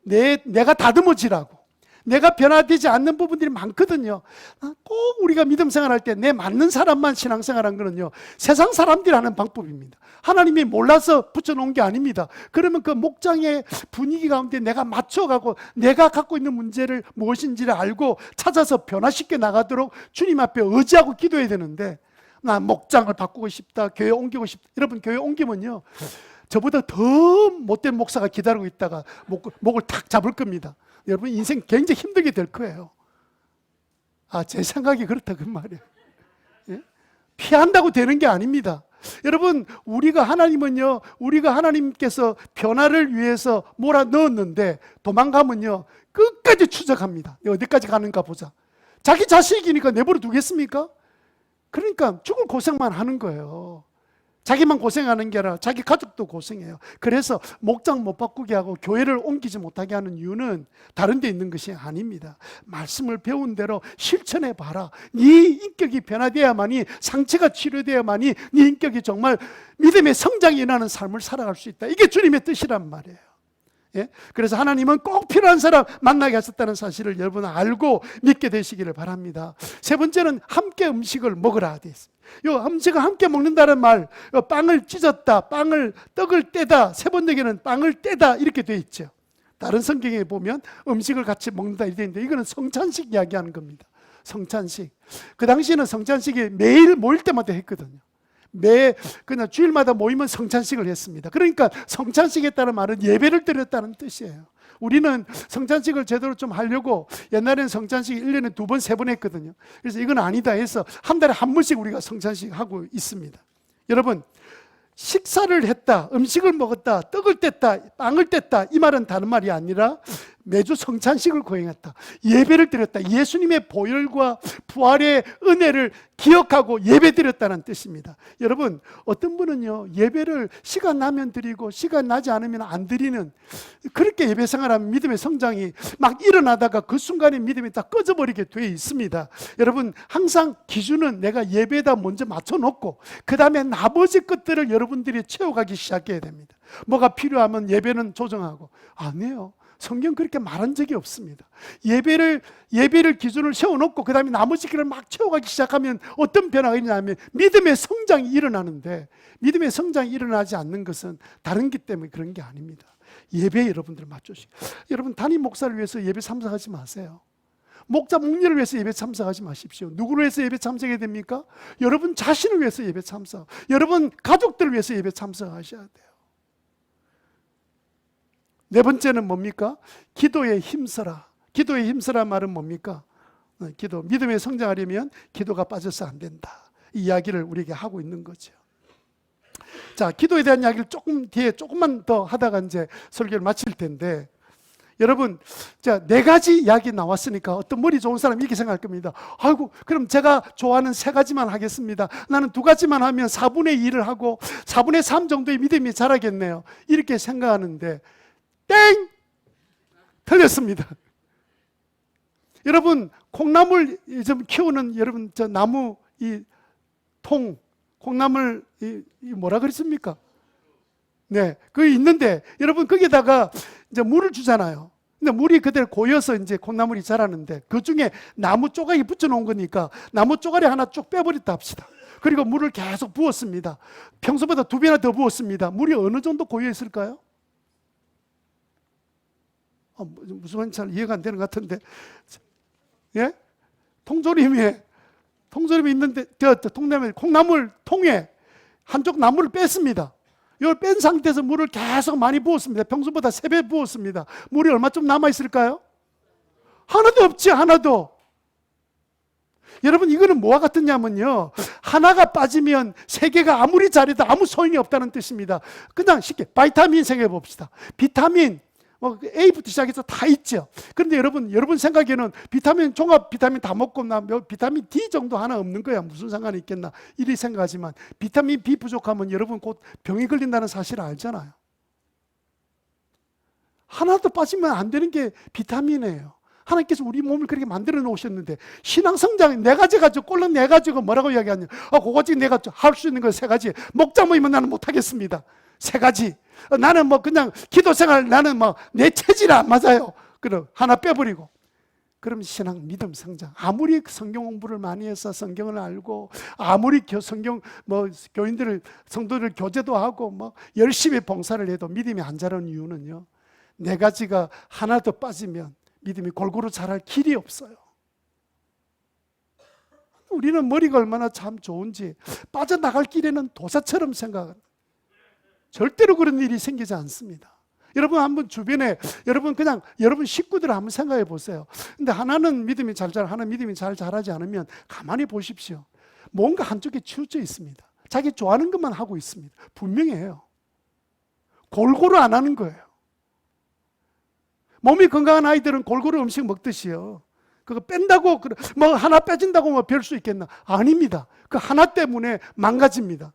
내가 다듬어지라고. 내가 변화되지 않는 부분들이 많거든요. 꼭 우리가 믿음 생활할 때 내 맞는 사람만 신앙생활한 거는요, 세상 사람들이 하는 방법입니다. 하나님이 몰라서 붙여놓은 게 아닙니다. 그러면 그 목장의 분위기 가운데 내가 맞춰가고 내가 갖고 있는 문제를 무엇인지를 알고 찾아서 변화시켜 나가도록 주님 앞에 의지하고 기도해야 되는데 나 목장을 바꾸고 싶다, 교회 옮기고 싶다. 여러분, 교회 옮기면요, 저보다 더 못된 목사가 기다리고 있다가 목을 탁 잡을 겁니다. 여러분, 인생 굉장히 힘들게 될 거예요. 제 생각이 그렇다 그 말이에요. 예? 피한다고 되는 게 아닙니다. 여러분, 우리가 하나님께서 변화를 위해서 몰아 넣었는데 도망가면요, 끝까지 추적합니다. 어디까지 가는가 보자. 자기 자식이니까 내버려 두겠습니까? 그러니까 죽을 고생만 하는 거예요. 자기만 고생하는 게 아니라 자기 가족도 고생해요. 그래서 목장 못 바꾸게 하고 교회를 옮기지 못하게 하는 이유는 다른 데 있는 것이 아닙니다. 말씀을 배운 대로 실천해 봐라. 네 인격이 변화되어야만이, 상처가 치료되어야만이 네 인격이 정말 믿음의 성장이 일어나는 삶을 살아갈 수 있다. 이게 주님의 뜻이란 말이에요. 예? 그래서 하나님은 꼭 필요한 사람 만나게 하셨다는 사실을 여러분 알고 믿게 되시기를 바랍니다. 세 번째는 함께 음식을 먹으라 되어 있습니다. 요 음식을 함께 먹는다는 말, 빵을 찢었다, 떡을 떼다, 세 번역에는 빵을 떼다 이렇게 되어 있죠. 다른 성경에 보면 음식을 같이 먹는다 이렇게 되어 있는데, 이거는 성찬식 이야기하는 겁니다. 성찬식. 그 당시에는 성찬식이 매일 모일 때마다 했거든요. 그냥 주일마다 모이면 성찬식을 했습니다. 그러니까 성찬식에 따른 말은 예배를 드렸다는 뜻이에요. 우리는 성찬식을 제대로 좀 하려고 옛날에는 성찬식 1년에 2번, 3번 했거든요. 그래서 이건 아니다 해서 한 달에 한 번씩 우리가 성찬식 하고 있습니다. 여러분, 식사를 했다, 음식을 먹었다, 떡을 뗐다, 빵을 뗐다, 이 말은 다른 말이 아니라 매주 성찬식을 거행했다, 예배를 드렸다, 예수님의 보혈과 부활의 은혜를 기억하고 예배 드렸다는 뜻입니다. 여러분, 어떤 분은요, 예배를 시간 나면 드리고 시간 나지 않으면 안 드리는, 그렇게 예배 생활하면 믿음의 성장이 막 일어나다가 그 순간에 믿음이 다 꺼져버리게 돼 있습니다. 여러분, 항상 기준은 내가 예배에다 먼저 맞춰놓고 그 다음에 나머지 것들을 여러분들이 채워가기 시작해야 됩니다. 뭐가 필요하면 예배는 조정하고. 아니에요. 성경 그렇게 말한 적이 없습니다. 예배를 기준을 세워놓고 그 다음에 나머지 길을 막 채워가기 시작하면 어떤 변화가 있냐면 믿음의 성장이 일어나는데, 믿음의 성장이 일어나지 않는 것은 다른 기 때문에 그런 게 아닙니다. 예배에 여러분들 맞추시고, 여러분 담임 목사를 위해서 예배 참석하지 마세요. 목자 목녀를 위해서 예배 참석하지 마십시오. 누구를 위해서 예배 참석해야 됩니까? 여러분 자신을 위해서 예배 참석, 여러분 가족들을 위해서 예배 참석하셔야 돼요. 네 번째는 뭡니까? 기도에 힘써라. 기도에 힘써라 말은 뭡니까? 믿음에 성장하려면 기도가 빠져서 안 된다, 이 이야기를 우리에게 하고 있는 거죠. 자, 기도에 대한 이야기를 조금만 더 하다가 이제 설교를 마칠 텐데, 여러분, 자, 4가지 이야기 나왔으니까 어떤 머리 좋은 사람이 이렇게 생각할 겁니다. 아이고, 그럼 제가 좋아하는 3가지만 하겠습니다. 나는 2가지만 하면 4분의 2를 하고 4분의 3 정도의 믿음이 자라겠네요. 이렇게 생각하는데 땡! 틀렸습니다. 여러분, 콩나물 좀 키우는 여러분, 저 나무 콩나물 뭐라 그랬습니까? 네, 그게 있는데 여러분, 거기다가 이제 물을 주잖아요. 근데 물이 그대로 고여서 이제 콩나물이 자라는데, 그 중에 나무 쪼가리 붙여 놓은 거니까 나무 쪼가리 하나 쭉 빼버렸다 합시다. 그리고 물을 계속 부었습니다. 평소보다 2배나 더 부었습니다. 물이 어느 정도 고여 있을까요? 무슨 말인지 잘 이해가 안 되는 것 같은데, 예? 통조림이 있는데, 콩나물 통에 한쪽 나무를 뺐습니다. 이걸 뺀 상태에서 물을 계속 많이 부었습니다. 평소보다 3배 부었습니다. 물이 얼마쯤 남아있을까요? 하나도 없지, 하나도. 여러분, 이거는 뭐와 같으냐면요, 하나가 빠지면 3개가 아무리 잘해도 아무 소용이 없다는 뜻입니다. 그냥 쉽게 바이타민 생각해 봅시다. 비타민, A부터 시작해서 다 있죠. 그런데 여러분 생각에는 종합 비타민 다 먹고 비타민 D 정도 하나 없는 거야, 무슨 상관이 있겠나, 이리 생각하지만 비타민 B 부족하면 여러분 곧 병이 걸린다는 사실을 알잖아요. 하나도 빠지면 안 되는 게 비타민이에요. 하나님께서 우리 몸을 그렇게 만들어 놓으셨는데, 신앙 성장 4가지 가지고 꼴랑 4가지고 뭐라고 이야기하냐, 그거 지금 내가 할 수 있는 거 3가지, 목자 모이면 나는 못하겠습니다, 3가지. 나는 그냥 기도 생활, 나는 내 체질이 안 맞아요. 그럼 하나 빼버리고, 그럼 신앙 믿음 성장. 아무리 성경 공부를 많이 해서 성경을 알고, 아무리 성도들 교제도 하고 열심히 봉사를 해도 믿음이 안 자라는 이유는요, 4가지가 하나 더 빠지면 믿음이 골고루 자랄 길이 없어요. 우리는 머리가 얼마나 참 좋은지 빠져나갈 길에는 도사처럼 생각합니다. 절대로 그런 일이 생기지 않습니다. 여러분 한번 주변에 여러분 식구들을 한번 생각해 보세요. 근데 하나는 믿음이 잘 자라, 하나는 믿음이 잘 자라지 않으면 가만히 보십시오. 뭔가 한쪽에 치우쳐 있습니다. 자기 좋아하는 것만 하고 있습니다. 분명해요. 골고루 안 하는 거예요. 몸이 건강한 아이들은 골고루 음식 먹듯이요. 그거 뺀다고 뭐 하나 빼진다고 뭐 별 수 있겠나? 아닙니다. 그 하나 때문에 망가집니다.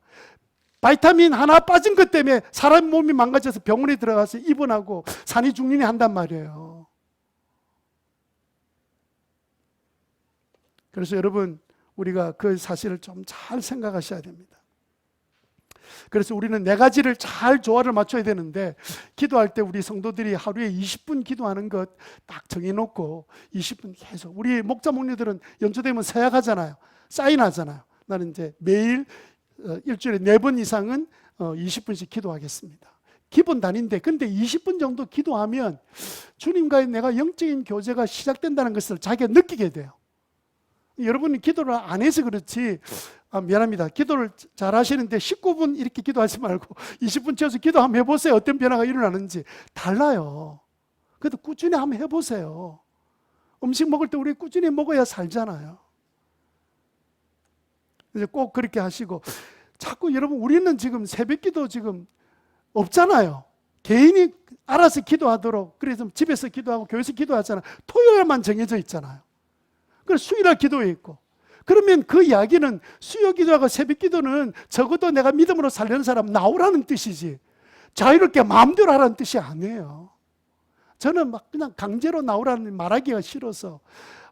바이타민 하나 빠진 것 때문에 사람 몸이 망가져서 병원에 들어가서 입원하고 산이 중린이 한단 말이에요. 그래서 여러분 우리가 그 사실을 좀 잘 생각하셔야 됩니다. 그래서 우리는 네 가지를 잘 조화를 맞춰야 되는데, 기도할 때 우리 성도들이 하루에 20분 기도하는 것 딱 정해놓고 20분 계속, 우리 목자 목녀들은 연초되면 서약하잖아요. 사인하잖아요. 나는 이제 매일 일주일에 4번 이상은 20분씩 기도하겠습니다. 기본 단위인데, 근데 20분 정도 기도하면 주님과의 내가 영적인 교제가 시작된다는 것을 자기가 느끼게 돼요. 여러분이 기도를 안 해서 그렇지, 미안합니다. 기도를 잘 하시는데 19분 이렇게 기도하지 말고 20분 채워서 기도 한번 해보세요. 어떤 변화가 일어나는지. 달라요. 그래도 꾸준히 한번 해보세요. 음식 먹을 때 우리 꾸준히 먹어야 살잖아요. 이제 꼭 그렇게 하시고, 자꾸 여러분 우리는 지금 새벽기도 지금 없잖아요. 개인이 알아서 기도하도록, 그래서 집에서 기도하고 교회에서 기도하잖아요. 토요일만 정해져 있잖아요. 그래서 수요일날 기도에 있고, 그러면 그 이야기는 수요 기도하고 새벽 기도는 적어도 내가 믿음으로 살려는 사람 나오라는 뜻이지, 자유롭게 마음대로 하라는 뜻이 아니에요. 저는 막 그냥 강제로 나오라는 말하기가 싫어서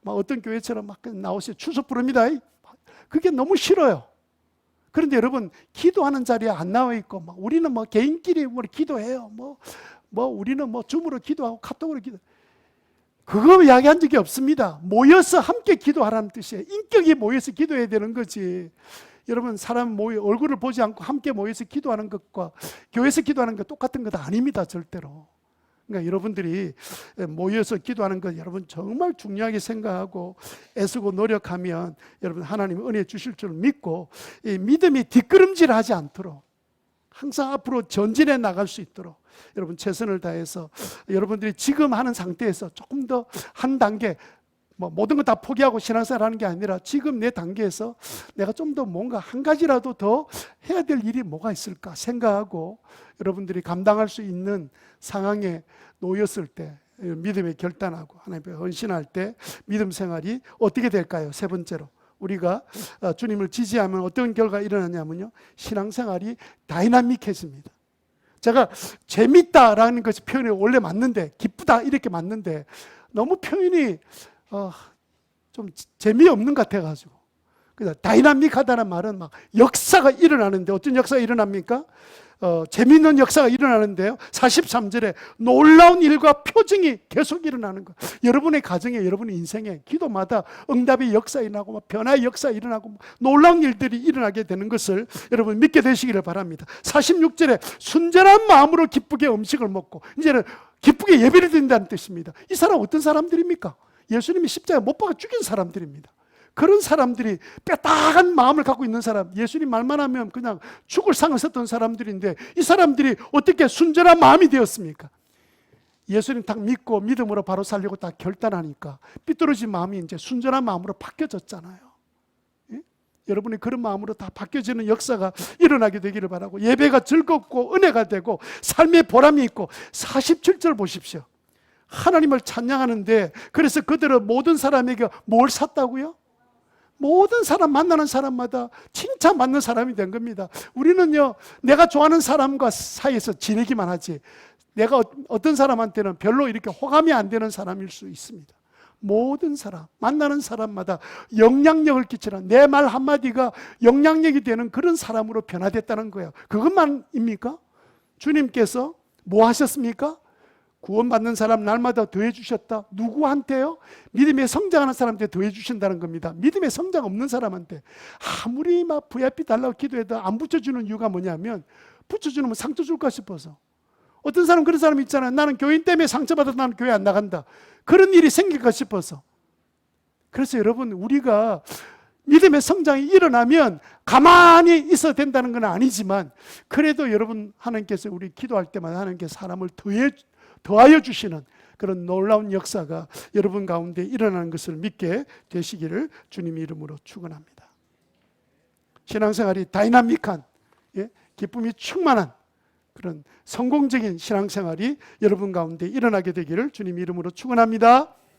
막 어떤 교회처럼 막 나오세요. 추석 부릅니다. 그게 너무 싫어요. 그런데 여러분 기도하는 자리에 안 나와 있고, 막 우리는 뭐 개인끼리 뭐 기도해요. 뭐 우리는 뭐 줌으로 기도하고 카톡으로 기도. 그거 이야기한 적이 없습니다. 모여서 함께 기도하라는 뜻이에요. 인격이 모여서 기도해야 되는 거지. 여러분 사람 얼굴을 보지 않고 함께 모여서 기도하는 것과 교회에서 기도하는 것 똑같은 것 아닙니다. 절대로. 그러니까 여러분들이 모여서 기도하는 것 여러분 정말 중요하게 생각하고 애쓰고 노력하면 여러분 하나님 은혜 주실 줄 믿고, 이 믿음이 뒷걸음질하지 않도록 항상 앞으로 전진해 나갈 수 있도록 여러분 최선을 다해서, 여러분들이 지금 하는 상태에서 조금 더 한 단계, 뭐 모든 거 다 포기하고 신앙생활 하는 게 아니라 지금 내 단계에서 내가 좀 더 뭔가 한 가지라도 더 해야 될 일이 뭐가 있을까 생각하고, 여러분들이 감당할 수 있는 상황에 놓였을 때 믿음에 결단하고 하나님께 헌신할 때 믿음 생활이 어떻게 될까요? 세 번째로, 우리가 주님을 지지하면 어떤 결과가 일어나냐면요, 신앙생활이 다이나믹해집니다. 제가 재밌다라는 것이 표현이 원래 맞는데, 기쁘다 이렇게 맞는데 너무 표현이 좀 재미없는 것 같아가지고, 그래서 다이나믹하다는 말은 막 역사가 일어나는데, 어떤 역사가 일어납니까? 재미있는 역사가 일어나는데요, 43절에 놀라운 일과 표징이 계속 일어나는 거예요. 여러분의 가정에, 여러분의 인생에 기도마다 응답의 역사 일어나고 변화의 역사 일어나고 놀라운 일들이 일어나게 되는 것을 여러분 믿게 되시기를 바랍니다. 46절에 순전한 마음으로 기쁘게 음식을 먹고, 이제는 기쁘게 예배를 드린다는 뜻입니다. 이 사람 어떤 사람들입니까? 예수님이 십자가에 못 박아 죽인 사람들입니다. 그런 사람들이 빼딱한 마음을 갖고 있는 사람, 예수님 말만 하면 그냥 죽을 상을 썼던 사람들인데, 이 사람들이 어떻게 순전한 마음이 되었습니까? 예수님 딱 믿고 믿음으로 바로 살려고 딱 결단하니까 삐뚤어진 마음이 이제 순전한 마음으로 바뀌어졌잖아요. 예? 여러분이 그런 마음으로 다 바뀌어지는 역사가 일어나게 되기를 바라고, 예배가 즐겁고 은혜가 되고 삶의 보람이 있고. 47절 보십시오. 하나님을 찬양하는데, 그래서 그들은 모든 사람에게 뭘 샀다고요? 모든 사람, 만나는 사람마다 칭찬받는 사람이 된 겁니다. 우리는요, 내가 좋아하는 사람과 사이에서 지내기만 하지, 내가 어떤 사람한테는 별로 이렇게 호감이 안 되는 사람일 수 있습니다. 모든 사람, 만나는 사람마다 영향력을 끼치는, 내 말 한마디가 영향력이 되는 그런 사람으로 변화됐다는 거예요. 그것만입니까? 주님께서 뭐 하셨습니까? 구원받는 사람 날마다 더해 주셨다. 누구한테요? 믿음에 성장하는 사람한테 더해 주신다는 겁니다. 믿음에 성장 없는 사람한테 아무리 막 VIP 달라고 기도해도 안 붙여주는 이유가 뭐냐면, 붙여주면 상처 줄까 싶어서. 어떤 사람 그런 사람 있잖아요. 나는 교인 때문에 상처받아서 나는 교회 안 나간다. 그런 일이 생길까 싶어서. 그래서 여러분, 우리가 믿음의 성장이 일어나면 가만히 있어야 된다는 건 아니지만, 그래도 여러분, 하나님께서 우리 기도할 때마다 하나님께서 사람을 더하여 주시는 그런 놀라운 역사가 여러분 가운데 일어나는 것을 믿게 되시기를 주님 이름으로 축원합니다. 신앙생활이 다이나믹한, 기쁨이 충만한 그런 성공적인 신앙생활이 여러분 가운데 일어나게 되기를 주님 이름으로 축원합니다.